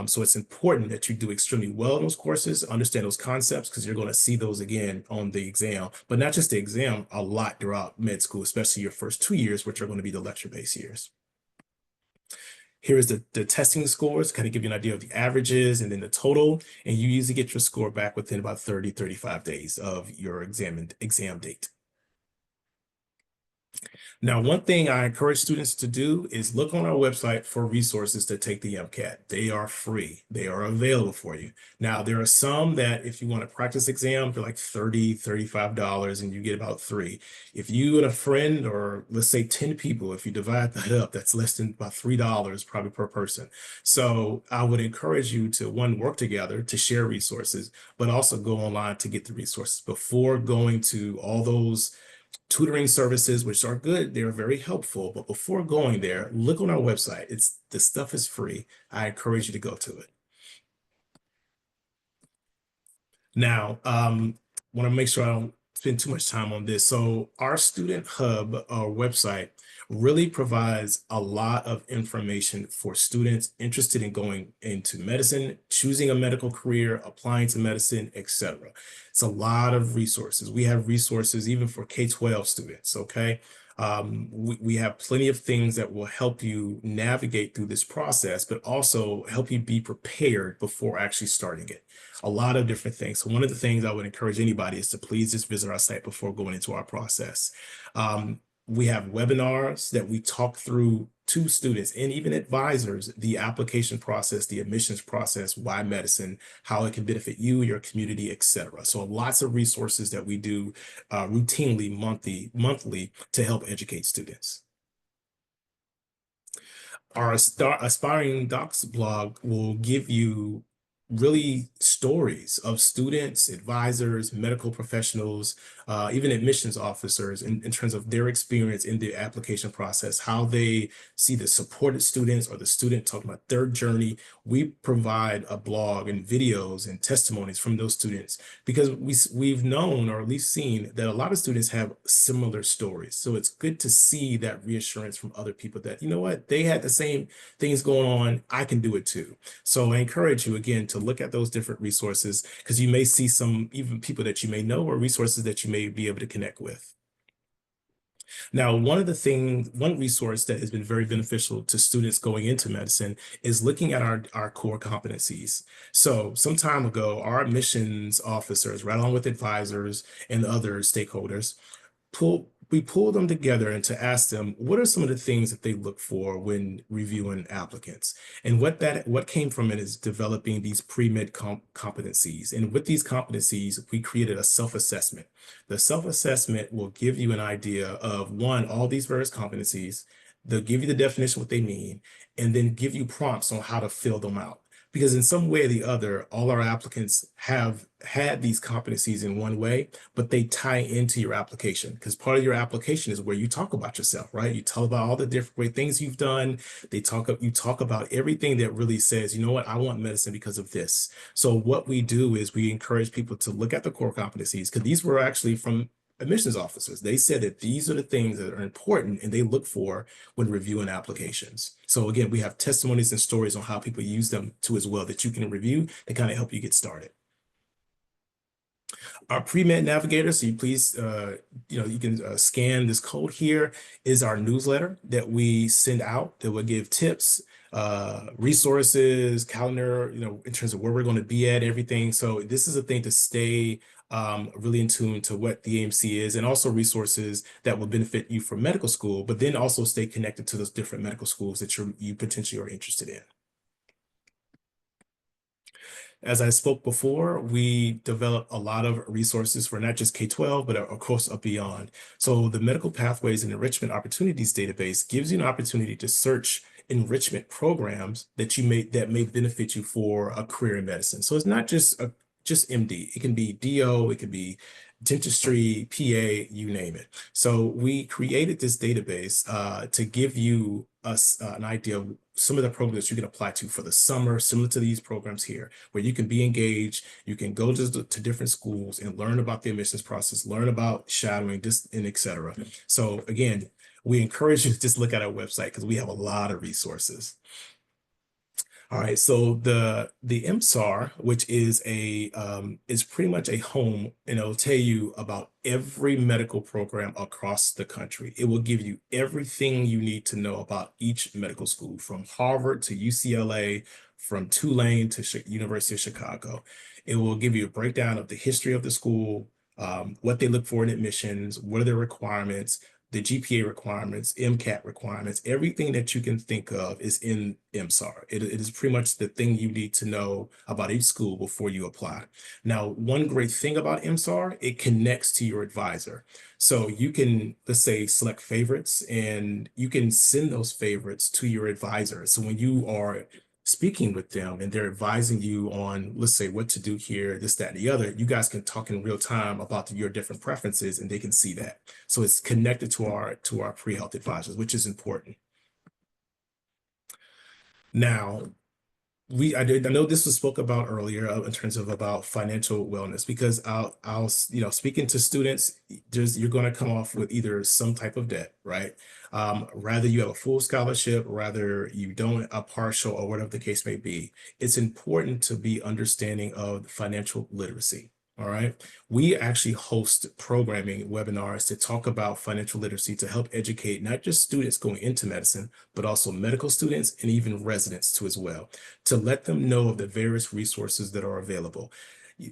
So it's important that you do extremely well in those courses, understand those concepts, because you're going to see those again on the exam, but not just the exam, a lot throughout med school, especially your first 2 years, which are going to be the lecture-based years. Here is the testing scores, kind of give you an idea of the averages and then the total. And you usually get your score back within about 30, 35 days of your exam date. Now, one thing I encourage students to do is look on our website for resources to take the MCAT. They are free. They are available for you. Now, there are some that if you want a practice exam, they're like $30, $35, and you get about 3. If you and a friend, or let's say 10 people, if you divide that up, that's less than about $3 probably per person. So I would encourage you to, one, work together to share resources, but also go online to get the resources before going to all those tutoring services, which are good. They're very helpful. But before going there, look on our website. The stuff is free. I encourage you to go to it. Now, want to make sure I don't spend too much time on this. So our Student Hub, our website, really provides a lot of information for students interested in going into medicine, choosing a medical career, applying to medicine, etc. It's a lot of resources. We have resources even for K-12 students, okay? We have plenty of things that will help you navigate through this process, but also help you be prepared before actually starting it. A lot of different things. So one of the things I would encourage anybody is to please just visit our site before going into our process. We have webinars that we talk through to students and even advisors, the application process, the admissions process, why medicine, how it can benefit you, your community, etc. So lots of resources that we do routinely, monthly to help educate students. Our Aspiring Docs blog will give you really stories of students, advisors, medical professionals, even admissions officers in terms of their experience in the application process, how they see the supported students or the student talking about their journey. We provide a blog and videos and testimonies from those students because we've known, or at least seen, that a lot of students have similar stories. So it's good to see that reassurance from other people that, you know what, they had the same things going on, I can do it too. So I encourage you again to look at those different resources, because you may see some even people that you may know or resources that you may be able to connect with. Now, one resource that has been very beneficial to students going into medicine is looking at our core competencies. So some time ago, our admissions officers, right along with advisors and other stakeholders, we pulled them together and to ask them, what are some of the things that they look for when reviewing applicants? And what came from it is developing these pre-med competencies. And with these competencies, we created a self-assessment. The self-assessment will give you an idea of, one, all these various competencies. They'll give you the definition, what they mean, and then give you prompts on how to fill them out. Because in some way or the other, all our applicants have had these competencies in one way, but they tie into your application, because part of your application is where you talk about yourself, right? You tell about all the different great things you've done. You talk about everything that really says, you know what, I want medicine because of this. So what we do is we encourage people to look at the core competencies, because these were actually from admissions officers. They said that these are the things that are important and they look for when reviewing applications. So again, we have testimonies and stories on how people use them too as well that you can review to kind of help you get started. Our pre-med navigator, so you please, you can scan this code here, is our newsletter that we send out that will give tips, resources, calendar, in terms of where we're going to be at, everything. So this is a thing to stay really in tune to what the AMC is, and also resources that will benefit you for medical school, but then also stay connected to those different medical schools that you potentially are interested in. As I spoke before, we develop a lot of resources for not just K-12, but of course up beyond. So the Medical Pathways and Enrichment Opportunities Database gives you an opportunity to search enrichment programs that may benefit you for a career in medicine. So it's not just MD. It can be DO, it could be dentistry, PA, you name it. So we created this database to give you an idea of some of the programs you can apply to for the summer, similar to these programs here, where you can be engaged, you can go to different schools and learn about the admissions process, learn about shadowing, and et cetera. So again, we encourage you to just look at our website because we have a lot of resources. All right, so the MSAR, which is is pretty much a home, and it'll tell you about every medical program across the country. It will give you everything you need to know about each medical school, from Harvard to UCLA, from Tulane to University of Chicago. It will give you a breakdown of the history of the school, what they look for in admissions, what are their requirements, the GPA requirements, MCAT requirements, everything that you can think of is in MSAR. It is pretty much the thing you need to know about each school before you apply. Now, one great thing about MSAR, it connects to your advisor. So you can, let's say, select favorites, and you can send those favorites to your advisor. So when you are speaking with them and they're advising you on, let's say, what to do here, this, that, and the other, you guys can talk in real time about your different preferences, and they can see that. So it's connected to our pre-health advisors, which is important. Now, I know this was spoke about earlier in terms of about financial wellness, because I'll speaking to students, you're going to come off with either some type of debt, right? Rather you have a full scholarship, rather you don't, a partial, or whatever the case may be. It's important to be understanding of financial literacy. All right. We actually host programming webinars to talk about financial literacy to help educate not just students going into medicine, but also medical students and even residents too as well, to let them know of the various resources that are available.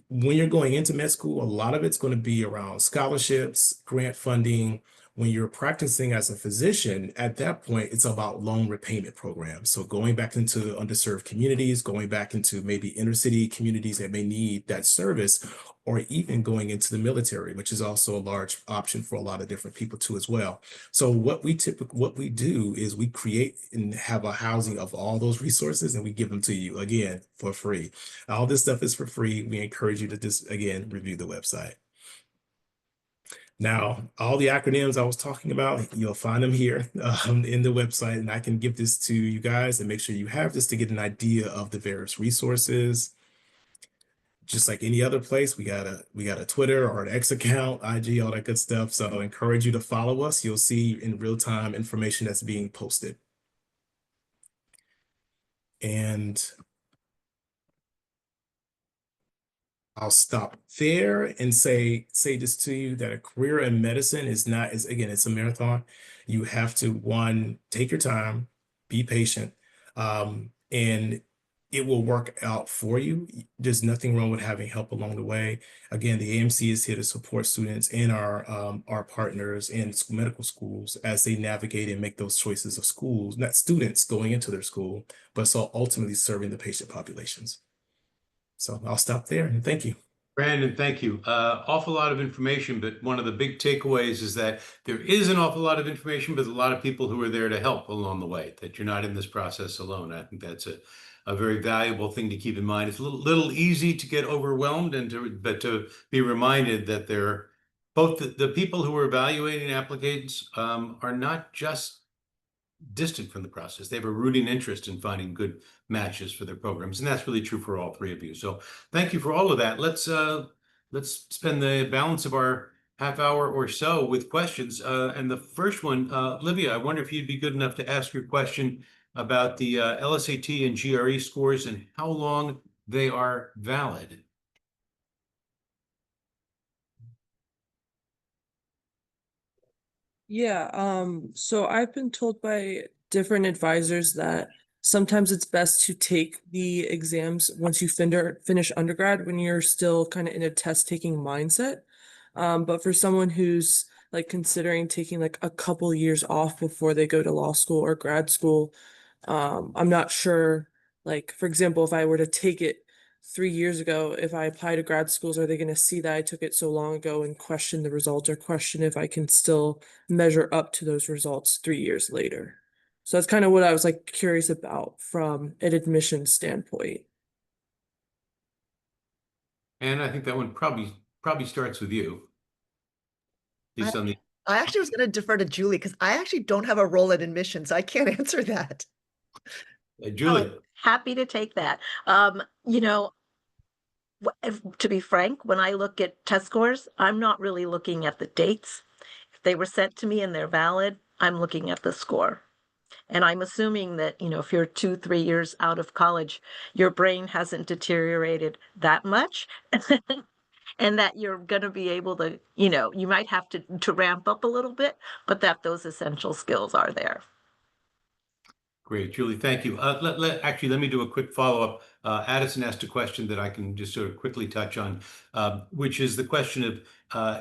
When you're going into med school, a lot of it's going to be around scholarships, grant funding. When you're practicing as a physician, at that point, it's about loan repayment programs. So going back into underserved communities, going back into maybe inner city communities that may need that service, or even going into the military, which is also a large option for a lot of different people too as well. So what we do is we create and have a housing of all those resources, and we give them to you again for free. All this stuff is for free. We encourage you to just, again, review the website. Now, all the acronyms I was talking about, you'll find them here in the website, and I can give this to you guys and make sure you have this to get an idea of the various resources. Just like any other place, we got a Twitter or an X account, IG, all that good stuff. So I encourage you to follow us. You'll see in real time information that's being posted. And I'll stop there and say this to you, that a career in medicine is again, it's a marathon. You have to, one, take your time, be patient, and it will work out for you. There's nothing wrong with having help along the way. Again, the AMC is here to support students and our partners in medical schools as they navigate and make those choices of schools, not students going into their school, but so ultimately serving the patient populations. So I'll stop there and thank you. Brandon, thank you. Awful lot of information, but one of the big takeaways is that there is an awful lot of information, but a lot of people who are there to help along the way, that you're not in this process alone. I think that's a very valuable thing to keep in mind. It's a little easy to get overwhelmed, but to be reminded that both the people who are evaluating applicants are not just distant from the process. They have a rooting interest in finding good matches for their programs, and that's really true for all three of you. So thank you for all of that. Let's spend the balance of our half hour or so with questions. And the first one, Livia, I wonder if you'd be good enough to ask your question about the LSAT and GRE scores and how long they are valid. Yeah, so I've been told by different advisors that sometimes it's best to take the exams once you finish undergrad when you're still kind of in a test-taking mindset. But for someone who's like considering taking like a couple years off before they go to law school or grad school, I'm not sure, like, for example, if I were to take it 3 years ago, if I apply to grad schools, are they going to see that I took it so long ago and question the results, or question if I can still measure up to those results 3 years later? So that's kind of what I was like curious about from an admissions standpoint. And I think that one probably starts with you. At least on the I actually was going to defer to Julie because I actually don't have a role in admissions, so I can't answer that. Julie. Happy to take that. You know, to be frank, when I look at test scores, I'm not really looking at the dates. If they were sent to me and they're valid, I'm looking at the score. And I'm assuming that, you know, if you're 2, 3 years out of college, your brain hasn't deteriorated that much. And that you're going to be able to, you know, you might have to ramp up a little bit, but that those essential skills are there. Great, Julie, thank you. Actually, let me do a quick follow-up. Addison asked a question that I can just sort of quickly touch on, which is the question of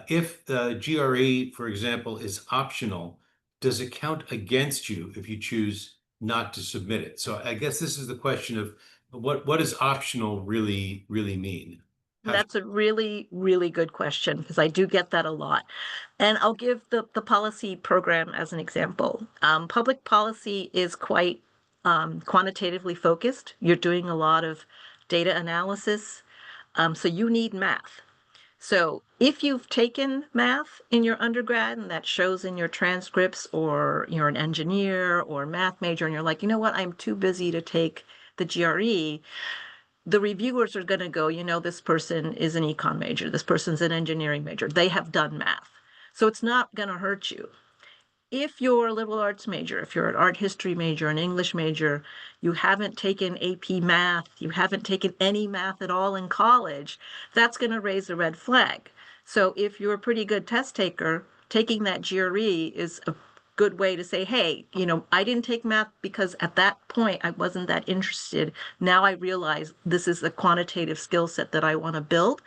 if the GRE, for example, is optional, does it count against you if you choose not to submit it? So I guess this is the question of what does optional really mean? That's a really, really good question because I do get that a lot. And I'll give the policy program as an example. Public policy is quite quantitatively focused. You're doing a lot of data analysis. So you need math. So if you've taken math in your undergrad and that shows in your transcripts, or you're an engineer or math major and you're like, you know what, I'm too busy to take the GRE, the reviewers are going to go, you know, this person is an econ major, this person's an engineering major, they have done math. So it's not going to hurt you. If you're a liberal arts major, if you're an art history major, an English major, you haven't taken AP math, you haven't taken any math at all in college, that's going to raise a red flag. So if you're a pretty good test taker, taking that GRE is a good way to say, hey, you know, I didn't take math because at that point I wasn't that interested. Now I realize this is a quantitative skill set that I want to build.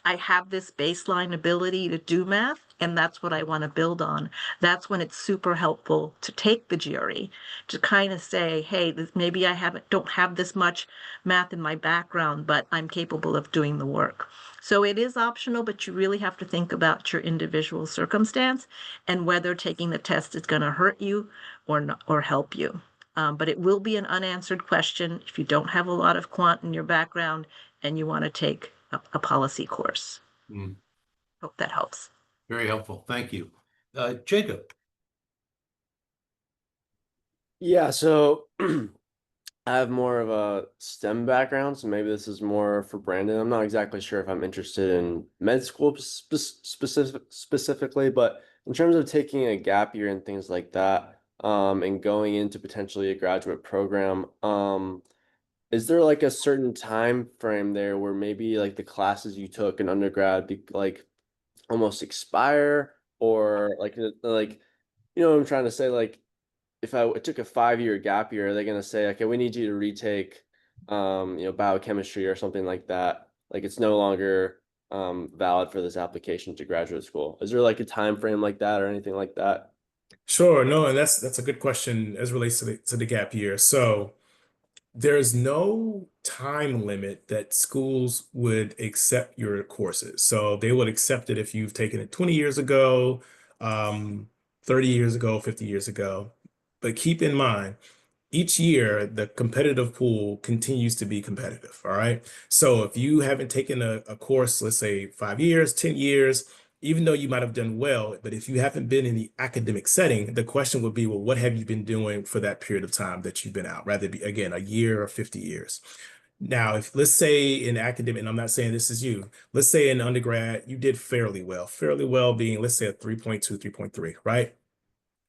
I have this baseline ability to do math, and that's what I want to build on. That's when it's super helpful to take the GRE, to kind of say, hey, maybe I don't have this much math in my background, but I'm capable of doing the work. So it is optional, but you really have to think about your individual circumstance and whether taking the test is going to hurt you or not, or help you. But it will be an unanswered question if you don't have a lot of quant in your background and you want to take a policy course. Hope that helps. Very helpful. Thank you. Jacob. Yeah, so I have more of a STEM background, so maybe this is more for Brandon. I'm not exactly sure if I'm interested in med school specifically, but in terms of taking a gap year and things like that, and going into potentially a graduate program, is there like a certain time frame there where maybe like the classes you took in undergrad like almost expire, or like you know what I'm trying to say, like if I took a 5-year gap year, are they going to say, okay, we need you to retake, you know, biochemistry or something like that? Like it's no longer valid for this application to graduate school. Is there like a time frame like that or anything like that? Sure, no, and that's a good question as relates to the gap year. So there's no time limit that schools would accept your courses. So they would accept it if you've taken it 20 years ago, 30 years ago, 50 years ago. But keep in mind, each year the competitive pool continues to be competitive. All right. So if you haven't taken a course, let's say 5 years, 10 years, even though you might have done well, but if you haven't been in the academic setting, the question would be, well, what have you been doing for that period of time that you've been out, rather be, again, a year or 50 years. Now, if let's say in academic, and I'm not saying this is you, let's say in undergrad, you did fairly well being, let's say a 3.2, 3.3, right?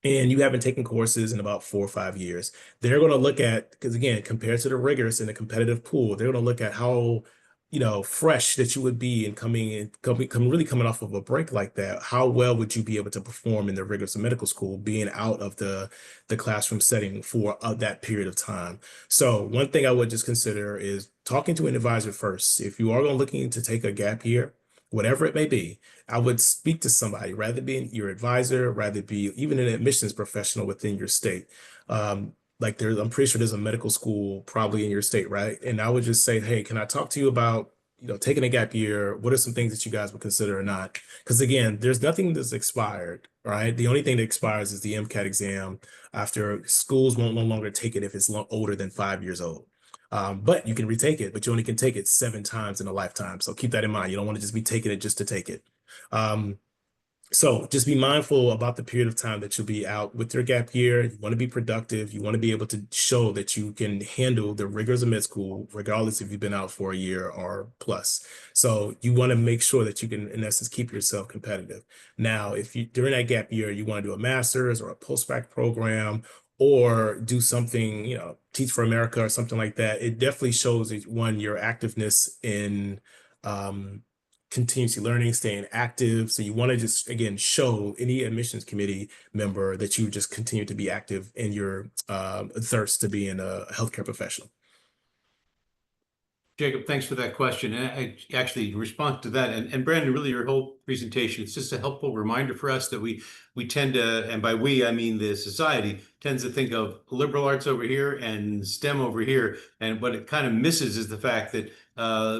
And you haven't taken courses in about 4 or 5 years. They're going to look at, because again, compared to the rigorous in the competitive pool, they're going to look at how, you know, fresh that you would be and really coming off of a break like that. How well would you be able to perform in the rigorous of medical school, being out of the classroom setting for that period of time? So one thing I would just consider is talking to an advisor first. If you are looking to take a gap year, whatever it may be, I would speak to somebody, rather be your advisor, rather be even an admissions professional within your state. like I'm pretty sure there's a medical school probably in your state, right? And I would just say, hey, can I talk to you about, taking a gap year? What are some things that you guys would consider or not? Because again, there's nothing that's expired, right? The only thing that expires is the MCAT exam. After, schools won't no longer take it if it's older than 5 years old. But you can retake it, but you only can take it 7 times in a lifetime. So keep that in mind. You don't want to just be taking it just to take it. So just be mindful about the period of time that you'll be out with your gap year. You want to be productive. You want to be able to show that you can handle the rigors of med school, regardless if you've been out for a year or plus. So you want to make sure that you can, in essence, keep yourself competitive. Now, if you, during that gap year, you want to do a master's or a post-bac program, or do something, Teach for America or something like that, it definitely shows that, one, your activeness in, continuously learning, staying active. So you want to just, again, show any admissions committee member that you just continue to be active in your thirst to be in a healthcare professional. Jacob, thanks for that question. And I actually respond to that. And Brandon, really your whole presentation, it's just a helpful reminder for us that we tend to, and by we, I mean the society, tends to think of liberal arts over here and STEM over here. And what it kind of misses is the fact that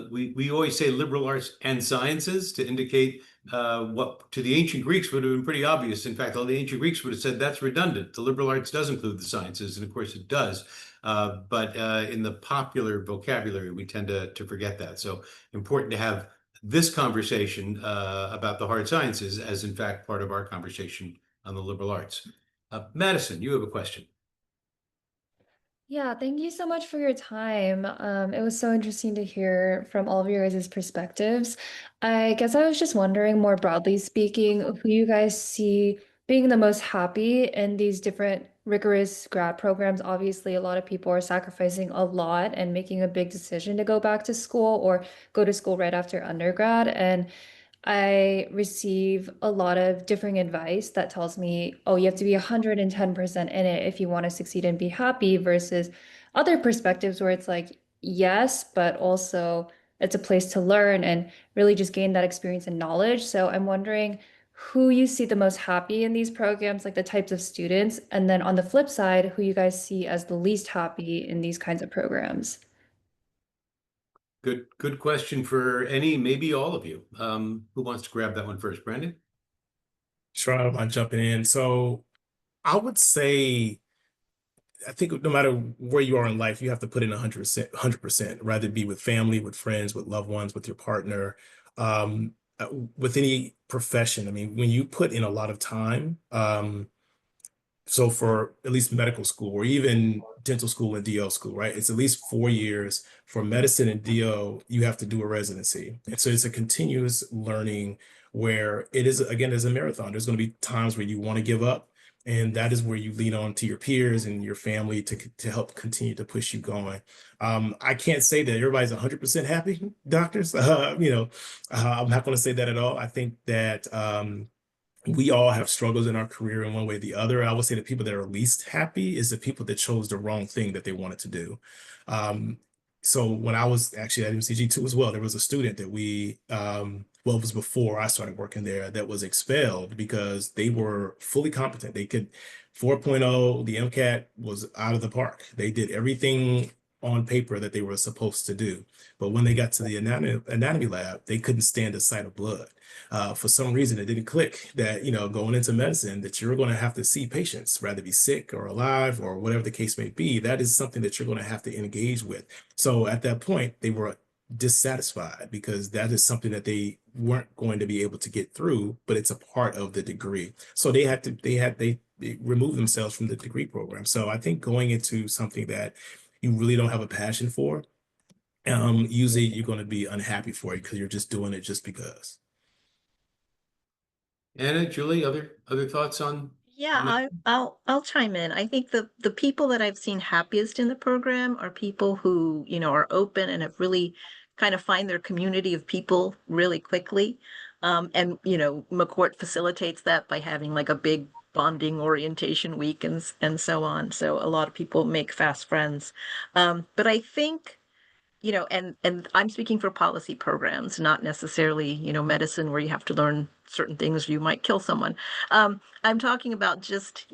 we always say liberal arts and sciences to indicate what to the ancient Greeks would have been pretty obvious. In fact, all the ancient Greeks would have said that's redundant. The liberal arts does include the sciences, and of course it does. But in the popular vocabulary, we tend to forget that. So important to have this conversation about the hard sciences as, in fact, part of our conversation on the liberal arts. Madison, you have a question. Yeah, thank you so much for your time. It was so interesting to hear from all of your guys' perspectives. I guess I was just wondering, more broadly speaking, who you guys see being the most happy in these different rigorous grad programs. Obviously, a lot of people are sacrificing a lot and making a big decision to go back to school or go to school right after undergrad. And I receive a lot of differing advice that tells me, oh, you have to be 110% in it if you want to succeed and be happy, versus other perspectives where it's like, yes, but also it's a place to learn and really just gain that experience and knowledge. So I'm wondering who you see the most happy in these programs, like the types of students, and then on the flip side, who you guys see as the least happy in these kinds of programs. Good question for any, maybe all of you. Who wants to grab that one first, Brandon? Sure, I'm jumping in. So I would say, I think no matter where you are in life, you have to put in 100%, rather it be with family, with friends, with loved ones, with your partner, with any profession. I mean, when you put in a lot of time, so for at least medical school or even dental school and DO school, right? It's at least 4 years. For medicine and DO, you have to do a residency. And so it's a continuous learning where it is, again, as a marathon. There's going to be times where you want to give up. And that is where you lean on to your peers and your family to help continue to push you going. I can't say that everybody's 100% happy, doctors. I'm not going to say that at all. I think that we all have struggles in our career in one way or the other. I would say the people that are least happy is the people that chose the wrong thing that they wanted to do. So when I was actually at MCG2 as well, there was a student that it was before I started working there, that was expelled because they were fully competent. They could 4.0, the MCAT was out of the park. They did everything on paper that they were supposed to do. But when they got to the anatomy lab, they couldn't stand the sight of blood. For some reason, it didn't click that, going into medicine, that you're going to have to see patients, rather be sick or alive or whatever the case may be. That is something that you're going to have to engage with. So at that point, they were dissatisfied because that is something that they weren't going to be able to get through, but it's a part of the degree. So they removed themselves from the degree program. So I think going into something that you really don't have a passion for, usually you're going to be unhappy for it because you're just doing it just because. Anna, Julie, other thoughts on? Yeah, I'll chime in. I think the people that I've seen happiest in the program are people who, are open and have really kind of find their community of people really quickly. And McCourt facilitates that by having like a big bonding orientation week and so on. So a lot of people make fast friends. But I think, and I'm speaking for policy programs, not necessarily, medicine where you have to learn certain things, you might kill someone. I'm talking about just,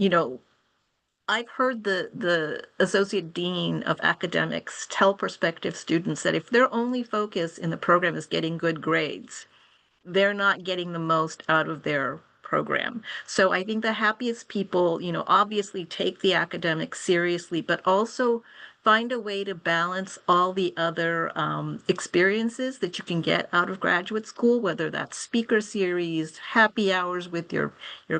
I've heard the associate dean of academics tell prospective students that if their only focus in the program is getting good grades, they're not getting the most out of their program. So I think the happiest people, obviously take the academics seriously, but also find a way to balance all the other experiences that you can get out of graduate school, whether that's speaker series, happy hours with your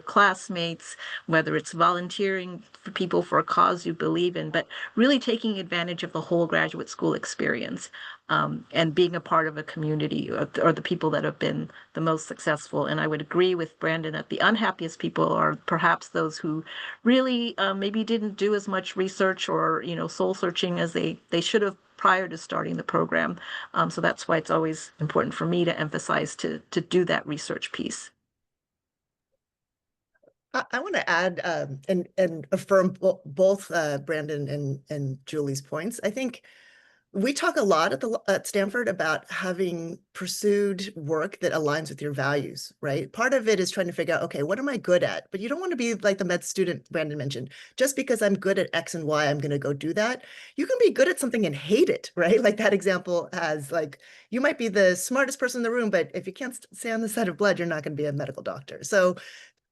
classmates, whether it's volunteering for people for a cause you believe in, but really taking advantage of the whole graduate school experience, and being a part of a community, or the people that have been the most successful. And I would agree with Brandon that the unhappiest people are perhaps those who really maybe didn't do as much research or soul searching as they should have prior to starting the program. So that's why it's always important for me to emphasize to do that research piece. I want to add and affirm both Brandon and Julie's points. I think we talk a lot at Stanford about having pursued work that aligns with your values, right? Part of it is trying to figure out, okay, what am I good at? But you don't want to be like the med student Brandon mentioned. Just because I'm good at X and Y, I'm going to go do that. You can be good at something and hate it, right? Like that example has, like, you might be the smartest person in the room, but if you can't stay on the side of blood, you're not going to be a medical doctor. So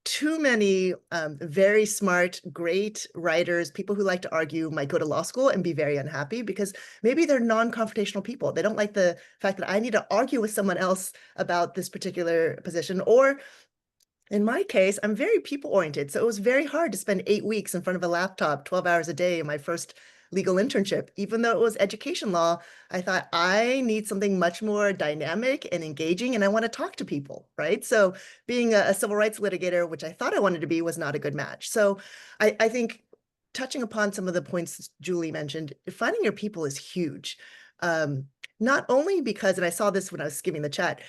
too many very smart, great writers, people who like to argue, might go to law school and be very unhappy because maybe they're non-confrontational people. They don't like the fact that I need to argue with someone else about this particular position. Or in my case, I'm very people-oriented. So it was very hard to spend 8 weeks in front of a laptop, 12 hours a day in my first legal internship. Even though it was education law, I thought I need something much more dynamic and engaging, and I want to talk to people, right? So being a civil rights litigator, which I thought I wanted to be, was not a good match. So I think touching upon some of the points Julie mentioned, finding your people is huge. Not only because, and I saw this when I was skimming the chat,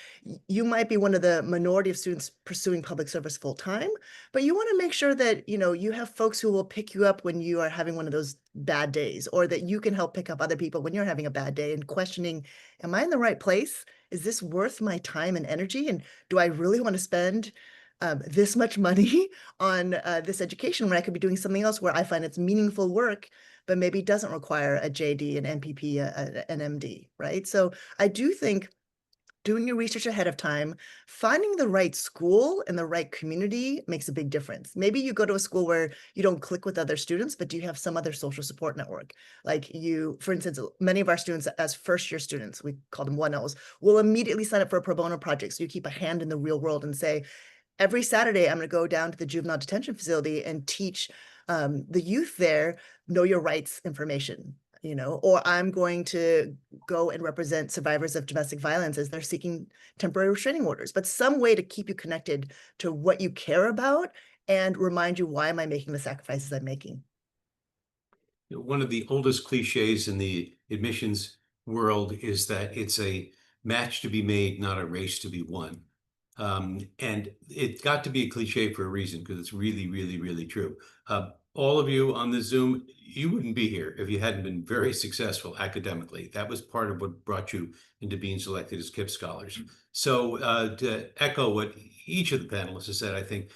you might be one of the minority of students pursuing public service full time, but you want to make sure that you have folks who will pick you up when you are having one of those bad days, or that you can help pick up other people when you're having a bad day, and questioning, am I in the right place? Is this worth my time and energy? And do I really want to spend this much money on this education when I could be doing something else where I find it's meaningful work, but maybe doesn't require a JD, an MPP, an MD, right? So I do think doing your research ahead of time, finding the right school and the right community makes a big difference. Maybe you go to a school where you don't click with other students, but do you have some other social support network? Like for instance, many of our students as first-year students, we call them 1Ls, will immediately sign up for a pro bono project. So you keep a hand in the real world and say, every Saturday, I'm going to go down to the juvenile detention facility and teach the youth there know your rights information, or I'm going to go and represent survivors of domestic violence as they're seeking temporary restraining orders. But some way to keep you connected to what you care about and remind you, why am I making the sacrifices I'm making? One of the oldest cliches in the admissions world is that it's a match to be made, not a race to be won. And it got to be a cliche for a reason, because it's really, really, really true. All of you on the Zoom, you wouldn't be here if you hadn't been very successful academically. That was part of what brought you into being selected as KIPP scholars. So to echo what each of the panelists has said, I think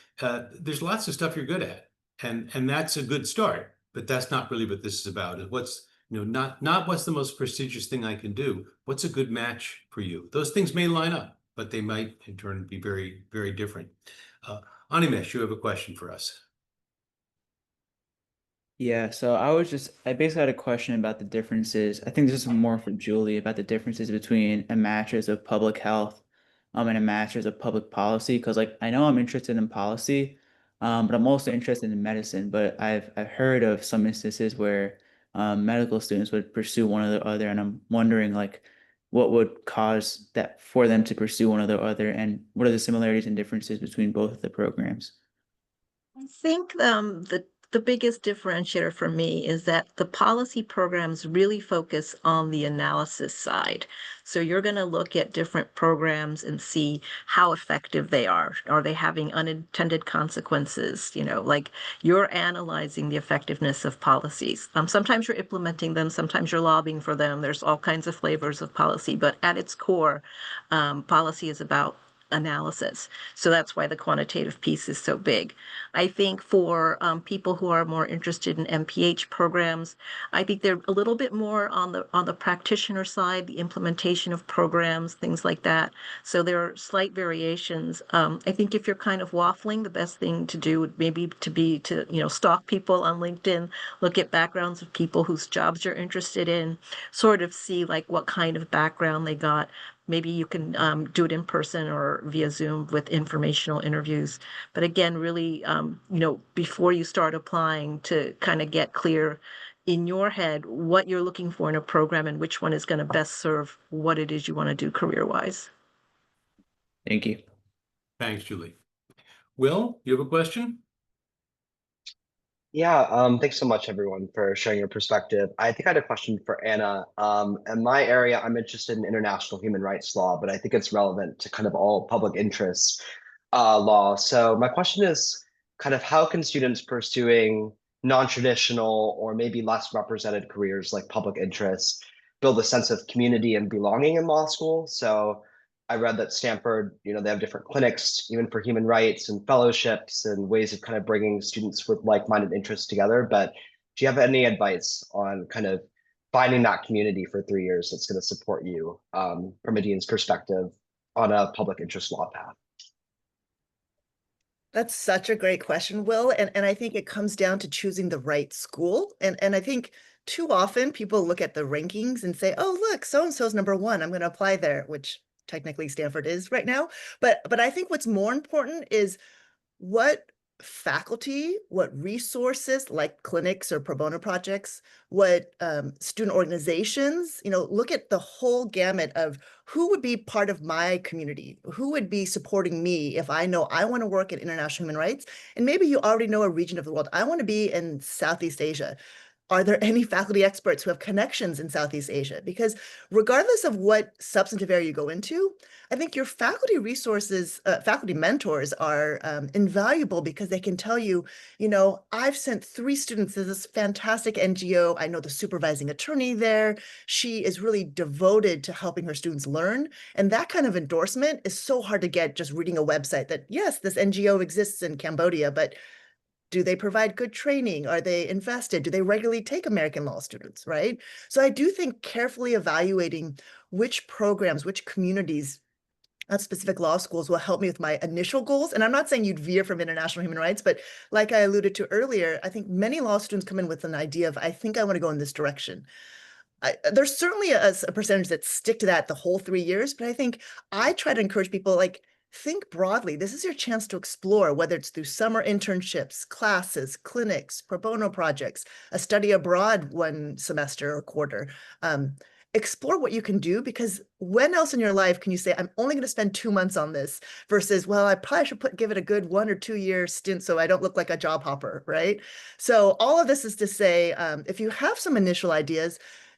there's lots of stuff you're good at, and that's a good start. But that's not really what this is about. What's not what's the most prestigious thing I can do. What's a good match for you? Those things may line up, but they might in turn be very, very different. Animesh, you have a question for us. Yeah, so I basically had a question about the differences. I think this is more for Julie, about the differences between a master's of public health and a master's of public policy. Because like I know I'm interested in policy, but I'm also interested in medicine. But I've heard of some instances where medical students would pursue one or the other, and I'm wondering like what would cause that for them to pursue one or the other, and what are the similarities and differences between both of the programs? I think the biggest differentiator for me is that the policy programs really focus on the analysis side. So you're going to look at different programs and see how effective they are. Are they having unintended consequences? Like you're analyzing the effectiveness of policies. Sometimes you're implementing them, sometimes you're lobbying for them. There's all kinds of flavors of policy, but at its core, policy is about analysis. So that's why the quantitative piece is so big. I think for people who are more interested in MPH programs, I think they're a little bit more on the practitioner side, the implementation of programs, things like that. So there are slight variations. I think if you're kind of waffling, the best thing to do would maybe to stalk people on LinkedIn, look at backgrounds of people whose jobs you're interested in, sort of see like what kind of background they got. Maybe you can do it in person or via Zoom with informational interviews. But again, really, before you start applying, to kind of get clear in your head what you're looking for in a program and which one is going to best serve what it is you want to do career-wise. Thank you. Thanks, Julie. Will, you have a question? Yeah, thanks so much, everyone, for sharing your perspective. I think I had a question for Anna. In my area, I'm interested in international human rights law, but I think it's relevant to kind of all public interest law. So my question is kind of how can students pursuing non-traditional or maybe less represented careers like public interest build a sense of community and belonging in law school? So I read that Stanford, they have different clinics, even for human rights and fellowships and ways of kind of bringing students with like-minded interests together. But do you have any advice on kind of finding that community for 3 years that's going to support you from a dean's perspective on a public interest law path? That's such a great question, Will. And I think it comes down to choosing the right school. And I think too often people look at the rankings and say, oh, look, so-and-so's #1. I'm going to apply there, which technically Stanford is right now. But I think what's more important is what faculty, what resources like clinics or pro bono projects, what student organizations, look at the whole gamut of who would be part of my community, who would be supporting me if I know I want to work in international human rights. And maybe you already know a region of the world. I want to be in Southeast Asia. Are there any faculty experts who have connections in Southeast Asia? Because regardless of what substantive area you go into, I think your faculty resources, faculty mentors are invaluable because they can tell you, I've sent 3 students to this fantastic NGO. I know the supervising attorney there. She is really devoted to helping her students learn. And that kind of endorsement is so hard to get just reading a website that, yes, this NGO exists in Cambodia, but do they provide good training? Are they invested? Do they regularly take American law students, right? So I do think carefully evaluating which programs, which communities at specific law schools will help me with my initial goals. And I'm not saying you'd veer from international human rights, but like I alluded to earlier, I think many law students come in with an idea of, I think I want to go in this direction. There's certainly a percentage that stick to that the whole 3 years, but I think I try to encourage people, like, think broadly. This is your chance to explore, whether it's through summer internships, classes, clinics, pro bono projects, a study abroad 1 semester or quarter. Explore what you can do, because when else in your life can you say, I'm only going to spend 2 months on this versus, well, I probably should give it a good 1 or 2 year stint so I don't look like a job hopper, right? So all of this is to say, if you have some initial ideas,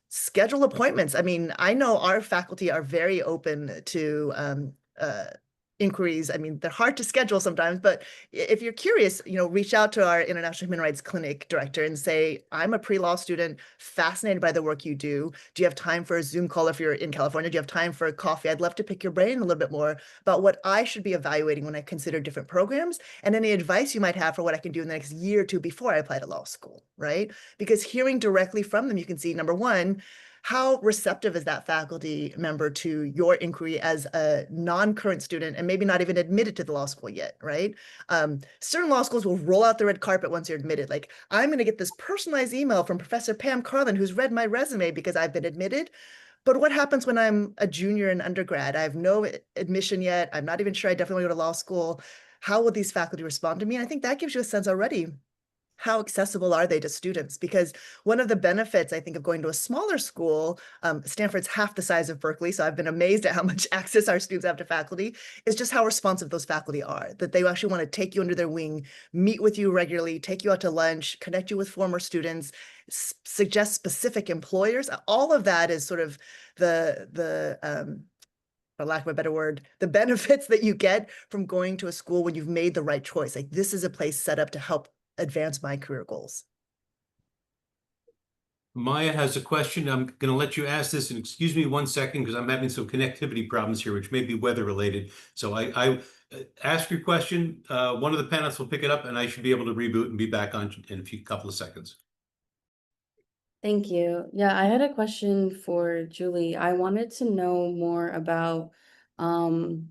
schedule appointments. I mean, I know our faculty are very open to inquiries. I mean, they're hard to schedule sometimes, but if you're curious, reach out to our International Human Rights Clinic director and say, I'm a pre-law student, fascinated by the work you do. Do you have time for a Zoom call if you're in California? Do you have time for a coffee? I'd love to pick your brain a little bit more about what I should be evaluating when I consider different programs, and any advice you might have for what I can do in the next year or 2 before I apply to law school, right? Because hearing directly from them, you can see, number one, how receptive is that faculty member to your inquiry as a non-current student and maybe not even admitted to the law school yet, right? Certain law schools will roll out the red carpet once you're admitted. Like, I'm going to get this personalized email from Professor Pam Carlin, who's read my resume because I've been admitted. But what happens when I'm a junior in undergrad? I have no admission yet. I'm not even sure I definitely want to go to law school. How will these faculty respond to me? And I think that gives you a sense already. How accessible are they to students? Because one of the benefits, I think, of going to a smaller school, Stanford's half the size of Berkeley, so I've been amazed at how much access our students have to faculty, is just how responsive those faculty are, that they actually want to take you under their wing, meet with you regularly, take you out to lunch, connect you with former students, suggest specific employers. All of that is sort of the for lack of a better word, the benefits that you get from going to a school when you've made the right choice. Like, this is a place set up to help advance my career goals. Maya has a question. I'm going to let you ask this, and excuse me 1 second because I'm having some connectivity problems here, which may be weather related. So I ask your question. One of the panelists will pick it up, and I should be able to reboot and be back on in a couple of seconds. Thank you. Yeah, I had a question for Julie. I wanted to know more about, um,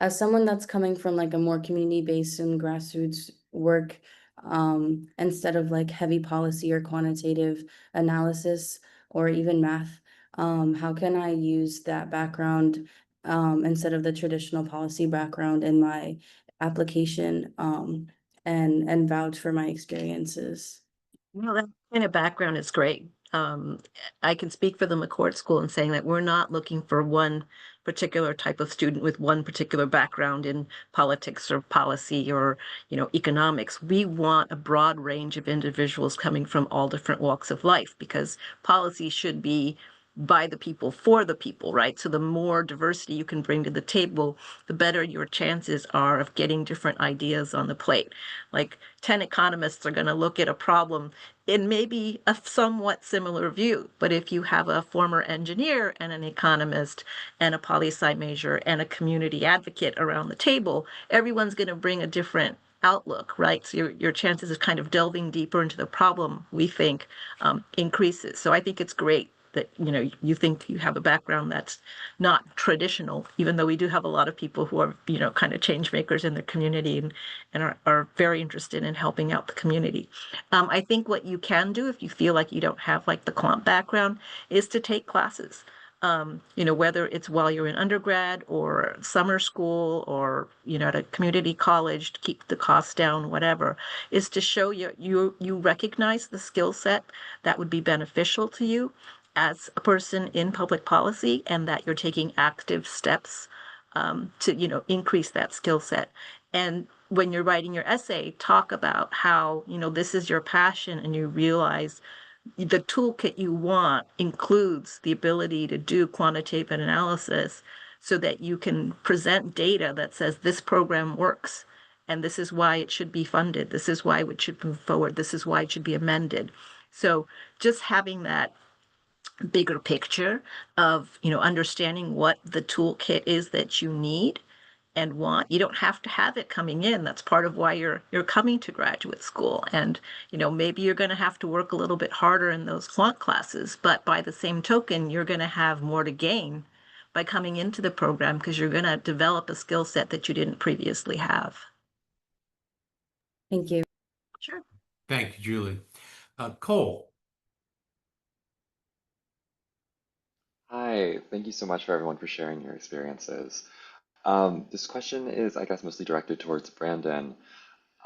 as someone that's coming from like a more community-based and grassroots work, instead of like heavy policy or quantitative analysis or even math, how can I use that background, instead of the traditional policy background in my application, and vouch for my experiences? Well, that kind of background is great. I can speak for the McCourt School in saying that we're not looking for one particular type of student with one particular background in politics or policy or, economics. We want a broad range of individuals coming from all different walks of life because policy should be by the people for the people, right? So the more diversity you can bring to the table, the better your chances are of getting different ideas on the plate. Like 10 economists are going to look at a problem in maybe a somewhat similar view. But if you have a former engineer and an economist and a poli-sci major and a community advocate around the table, everyone's going to bring a different outlook, right? So your chances of kind of delving deeper into the problem, we think, increases. So I think it's great that you think you have a background that's not traditional, even though we do have a lot of people who are kind of change makers in the community and are very interested in helping out the community. I think what you can do if you feel like you don't have like the quant background is to take classes. Whether it's while you're in undergrad or summer school or, at a community college to keep the costs down, whatever, is to show you recognize the skill set that would be beneficial to you as a person in public policy and that you're taking active steps to, increase that skill set. And when you're writing your essay, talk about how, this is your passion and you realize the toolkit you want includes the ability to do quantitative analysis so that you can present data that says this program works and this is why it should be funded. This is why it should move forward. This is why it should be amended. So just having that bigger picture of, understanding what the toolkit is that you need and want. You don't have to have it coming in. That's part of why you're coming to graduate school. And, maybe you're going to have to work a little bit harder in those quant classes, but by the same token, you're going to have more to gain by coming into the program because you're going to develop a skill set that you didn't previously have. Thank you. Sure. Thank you, Julie. Cole. Hi, thank you so much for everyone for sharing your experiences. This question is, I guess, mostly directed towards Brandon.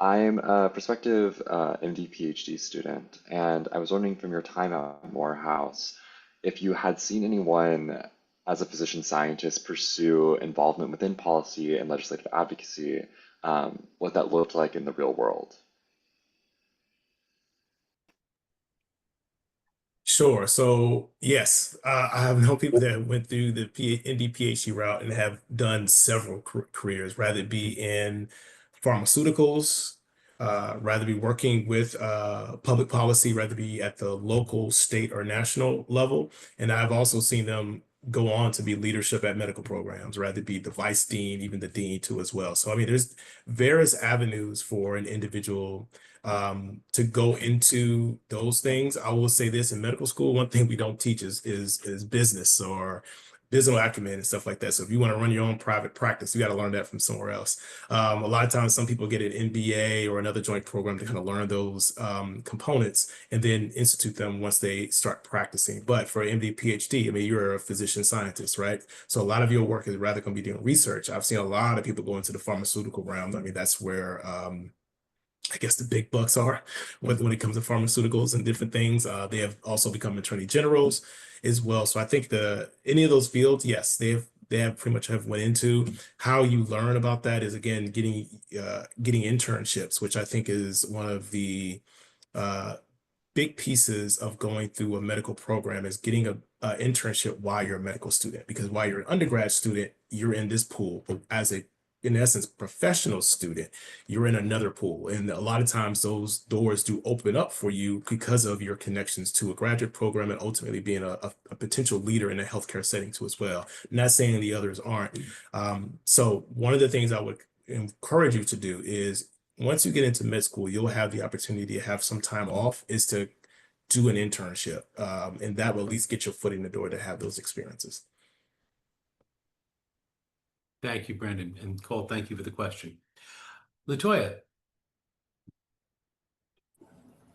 I'm a prospective MD PhD student, and I was wondering from your time at Morehouse if you had seen anyone as a physician scientist pursue involvement within policy and legislative advocacy, what that looked like in the real world. Sure. So yes, I have known people that went through the MD PhD route and have done several careers, rather it be in pharmaceuticals, rather be working with public policy, rather be at the local, state, or national level. And I've also seen them go on to be leadership at medical programs, rather be the vice dean, even the dean too as well. So I mean, there's various avenues for an individual to go into those things. I will say this: in medical school, one thing we don't teach is business or business acumen and stuff like that. So if you want to run your own private practice, you got to learn that from somewhere else. A lot of times, some people get an MBA or another joint program to kind of learn those components and then institute them once they start practicing. But for MD, PhD, I mean, you're a physician scientist, right? So a lot of your work is rather going to be doing research. I've seen a lot of people go into the pharmaceutical realm. I mean, that's where I guess the big bucks are when it comes to pharmaceuticals and different things. They have also become attorney generals as well. So I think any of those fields, yes, they have pretty much have went into. How you learn about that is, again, getting internships, which I think is one of the big pieces of going through a medical program, is getting a internship while you're a medical student, because while you're an undergrad student, you're in this pool. But as a in essence, professional student, you're in another pool. And a lot of times those doors do open up for you because of your connections to a graduate program and ultimately being a potential leader in a healthcare setting too as well. I'm not saying the others aren't. So one of the things I would encourage you to do is once you get into med school, you'll have the opportunity to have some time off, is to do an internship. And that will at least get your foot in the door to have those experiences. Thank you, Brendan. And Cole, thank you for the question. Latoya.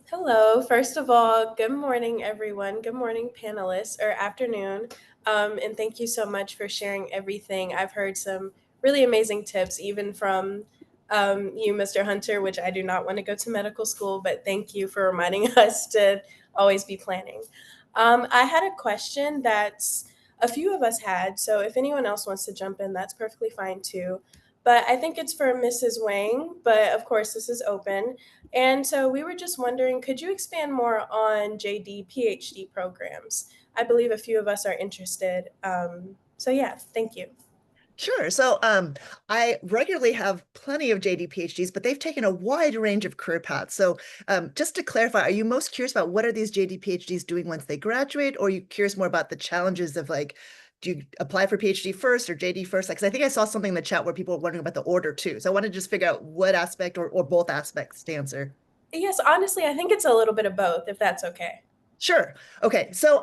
Hello. First of all, good morning, everyone. Good morning, panelists, or afternoon. And thank you so much for sharing everything. I've heard some really amazing tips, even from you, Mr. Hunter, which I do not want to go to medical school, but thank you for reminding us to always be planning. I had a question that a few of us had, so if anyone else wants to jump in, that's perfectly fine too. But I think it's for Mrs. Wang, but of course this is open. And so we were just wondering, could you expand more on JD PhD programs? I believe a few of us are interested. So yeah, thank you. Sure. So I regularly have plenty of JD PhDs, but they've taken a wide range of career paths. So just to clarify, are you most curious about what are these JD PhDs doing once they graduate, or are you curious more about the challenges of like, do you apply for PhD first or JD first? Because I think I saw something in the chat where people were wondering about the order too. So I want to just figure out what aspect or both aspects to answer. Yes, honestly, I think it's a little bit of both, if that's okay. Sure. Okay. So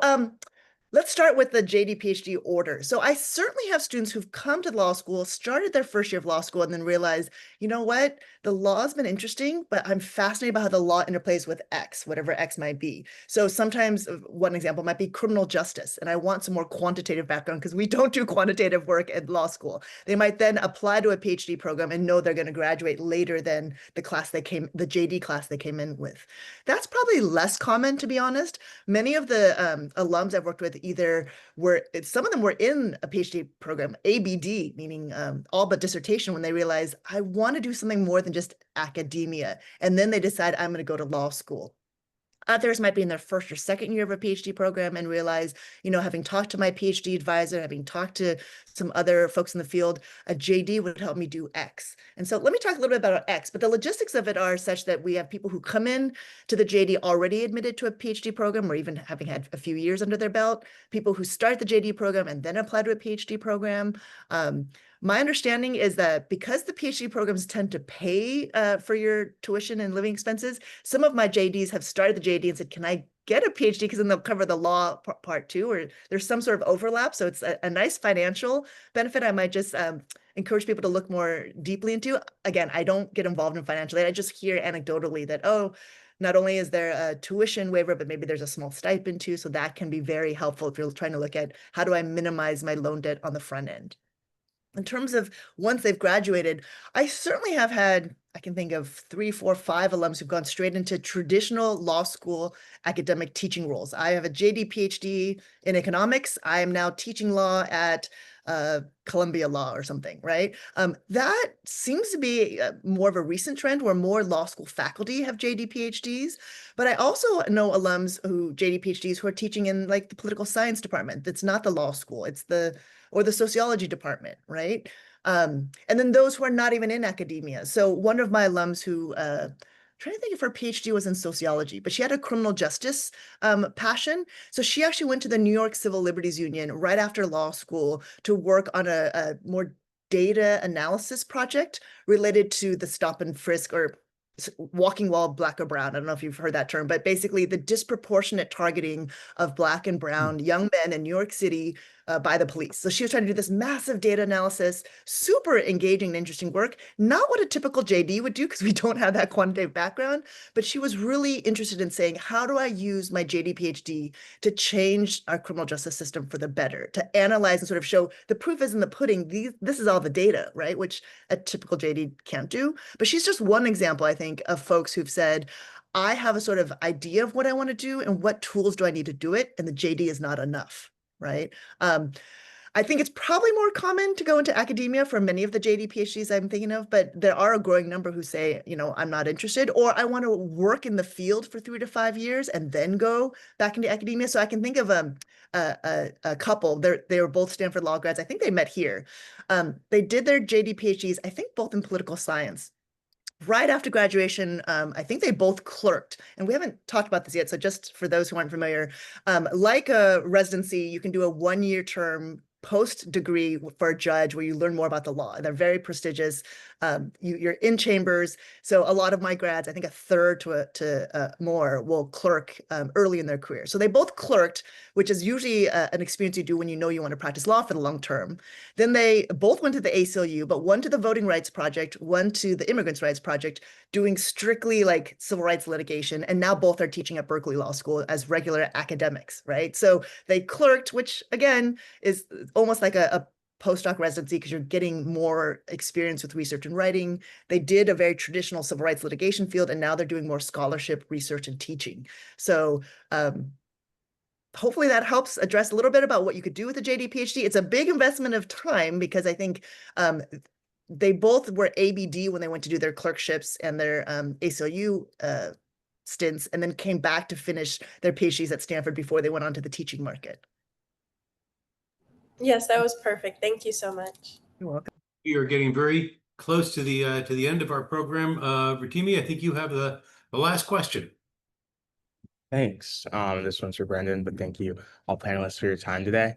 let's start with the JD PhD order. So I certainly have students who've come to law school, started their first year of law school, and then realized, you know what, the law has been interesting, but I'm fascinated by how the law interplays with X, whatever X might be. So sometimes one example might be criminal justice, and I want some more quantitative background because we don't do quantitative work at law school. They might then apply to a PhD program and know they're going to graduate later than the JD class they came in with. That's probably less common, to be honest. Many of the alums I've worked with some of them were in a PhD program, ABD, meaning all but dissertation, when they realized I want to do something more than just academia. And then they decide I'm going to go to law school. Others might be in their first or second year of a PhD program and realize, having talked to my PhD advisor, having talked to some other folks in the field, a JD would help me do X. And so let me talk a little bit about X, but the logistics of it are such that we have people who come in to the JD already admitted to a PhD program or even having had a few years under their belt, people who start the JD program and then apply to a PhD program. My understanding is that because the PhD programs tend to pay for your tuition and living expenses, some of my JDs have started the JD and said, can I get a PhD? Because then they'll cover the law part too, or there's some sort of overlap. So it's a nice financial benefit. I might just encourage people to look more deeply into. Again, I don't get involved in financial aid. I just hear anecdotally that, not only is there a tuition waiver, but maybe there's a small stipend too. So that can be very helpful if you're trying to look at how do I minimize my loan debt on the front end. In terms of once they've graduated, I certainly have had, I can think of 3, 4, 5 alums who've gone straight into traditional law school academic teaching roles. I have a JD PhD in economics. I am now teaching law at Columbia Law or something, right? That seems to be more of a recent trend where more law school faculty have JD PhDs. But I also know alums JD PhDs who are teaching in like the political science department. That's not the law school. It's the sociology department, right? And then those who are not even in academia. So one of my alums who, trying to think if her PhD was in sociology, but she had a criminal justice passion. So she actually went to the New York Civil Liberties Union right after law school to work on a more data analysis project related to the stop and frisk or walking while black or brown. I don't know if you've heard that term, but basically the disproportionate targeting of black and brown young men in New York City by the police. So she was trying to do this massive data analysis, super engaging and interesting work, not what a typical JD would do because we don't have that quantitative background, but she was really interested in saying, how do I use my JD PhD to change our criminal justice system for the better, to analyze and sort of show the proof is in the pudding. This is all the data, right? Which a typical JD can't do. But she's just one example, I think, of folks who've said, I have a sort of idea of what I want to do and what tools do I need to do it? And the JD is not enough. Right. I think it's probably more common to go into academia for many of the JD PhDs I'm thinking of, but there are a growing number who say, you know, I'm not interested, or I want to work in the field for 3 to 5 years and then go back into academia. So I can think of a couple. They were both Stanford Law grads. I think they met here. They did their JD PhDs, I think both in political science. Right after graduation, I think they both clerked, and we haven't talked about this yet. So just for those who aren't familiar, like a residency, you can do a 1-year term post degree for a judge where you learn more about the law. They're very prestigious. You're in chambers. So a lot of my grads, I think a third to more, will clerk early in their career. So they both clerked, which is usually an experience you do when you know you want to practice law for the long term. Then they both went to the ACLU, but one to the Voting Rights Project, one to the Immigrants' Rights Project, doing strictly like civil rights litigation. And now both are teaching at Berkeley Law School as regular academics, right? So they clerked, which again is almost like a postdoc residency because you're getting more experience with research and writing. They did a very traditional civil rights litigation field, and now they're doing more scholarship, research, and teaching. So hopefully that helps address a little bit about what you could do with a JD PhD. It's a big investment of time because I think they both were ABD when they went to do their clerkships and their ACLU stints, and then came back to finish their PhDs at Stanford before they went on to the teaching market. Yes, that was perfect. Thank you so much. You're welcome. We are getting very close to the end of our program. Rotimi, I think you have the last question. Thanks. This one's for Brendan, but thank you all panelists for your time today.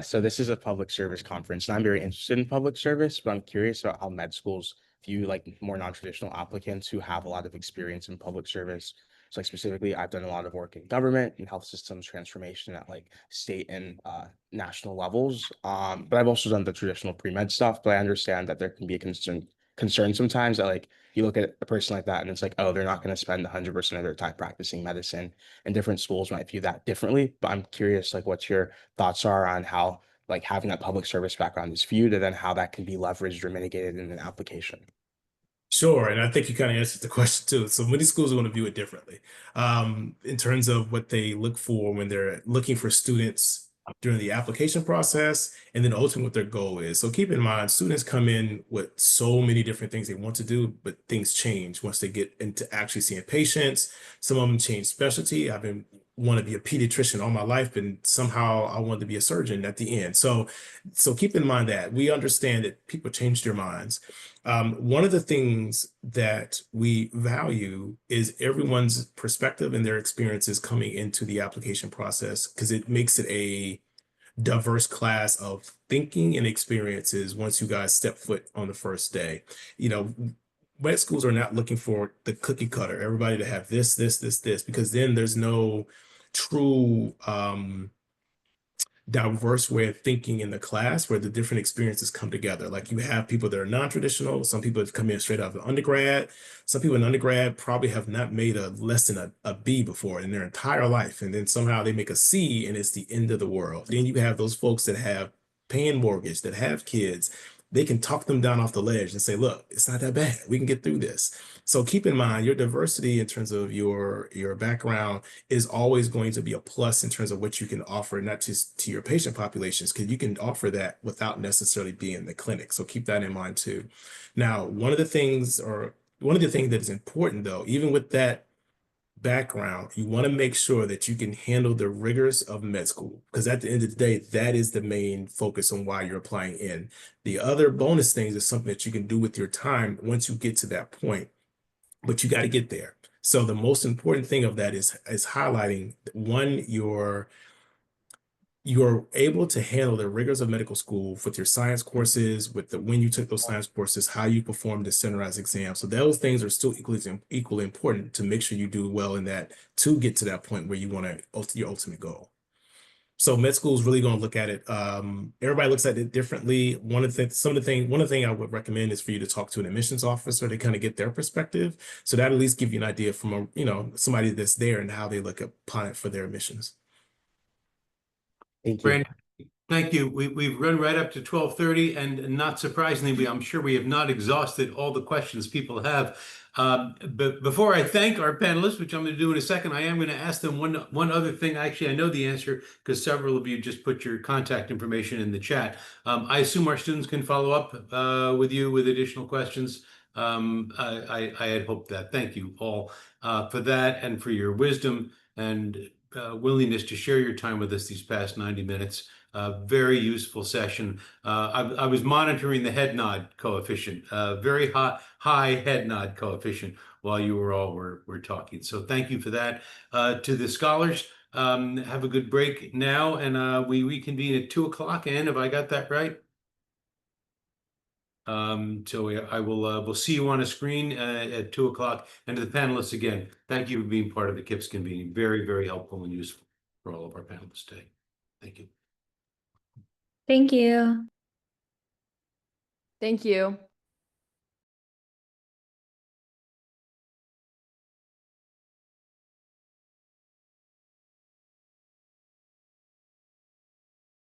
So this is a public service conference, and I'm very interested in public service, but I'm curious about how med schools view like more non-traditional applicants who have a lot of experience in public service. So like specifically, I've done a lot of work in government and health systems transformation at like state and national levels. But I've also done the traditional pre-med stuff, but I understand that there can be a concern sometimes that like you look at a person like that and it's like, oh, they're not going to spend 100% of their time practicing medicine, and different schools might view that differently. But I'm curious like what your thoughts are on how like having that public service background is viewed, and then how that can be leveraged or mitigated in an application. Sure, and I think you kind of answered the question too. So many schools are going to view it differently in terms of what they look for when they're looking for students during the application process, and then ultimately what their goal is. So keep in mind, students come in with so many different things they want to do, but things change once they get into actually seeing patients. Some of them change specialty. I've been want to be a pediatrician all my life, and somehow I wanted to be a surgeon at the end. So keep in mind that we understand that people change their minds. One of the things that we value is everyone's perspective and their experiences coming into the application process, because it makes it a diverse class of thinking and experiences once you guys step foot on the first day. You know, med schools are not looking for the cookie cutter, everybody to have this, because then there's no true diverse way of thinking in the class where the different experiences come together. Like you have people that are non-traditional, some people have come in straight out of undergrad, some people in undergrad probably have not made a less than a B before in their entire life, and then somehow they make a C and it's the end of the world. Then you have those folks that have paying mortgage, that have kids. They can talk them down off the ledge and say, look, it's not that bad. We can get through this. So keep in mind your diversity in terms of your background is always going to be a plus in terms of what you can offer, not just to your patient populations, because you can offer that without necessarily being in the clinic. So keep that in mind too. Now, one of the things that is important though, even with that background, you want to make sure that you can handle the rigors of med school, because at the end of the day, that is the main focus on why you're applying in. The other bonus things is something that you can do with your time once you get to that point, but you got to get there. So the most important thing of that is highlighting one, you're able to handle the rigors of medical school with your science courses, with when you took those science courses, how you performed the standardized exam. So those things are still equally important to make sure you do well in that to get to that point where you want your ultimate goal. So med school is really going to look at it. Everybody looks at it differently. One thing I would recommend is for you to talk to an admissions officer to kind of get their perspective. So that at least give you an idea from somebody that's there and how they look upon it for their admissions. Thank you. Brandon, Thank you. We've run right up to 12:30, and not surprisingly, I'm sure we have not exhausted all the questions people have. But before I thank our panelists, which I'm going to do in a second, I am going to ask them one other thing. Actually, I know the answer because several of you just put your contact information in the chat. I assume our students can follow up with you with additional questions. I had hoped that. Thank you all for that and for your wisdom and willingness to share your time with us these past 90 minutes. Very useful session. I was monitoring the head nod coefficient, very high head nod coefficient while you were talking. So thank you for that. To the scholars, have a good break now, and we reconvene at 2 o'clock. Ann, have I got that right? I will we'll see you on a screen at 2 o'clock. And to the panelists again, thank you for being part of the KIPS convening. Very, very helpful and useful for all of our panelists today. Thank you. Thank you. Thank you.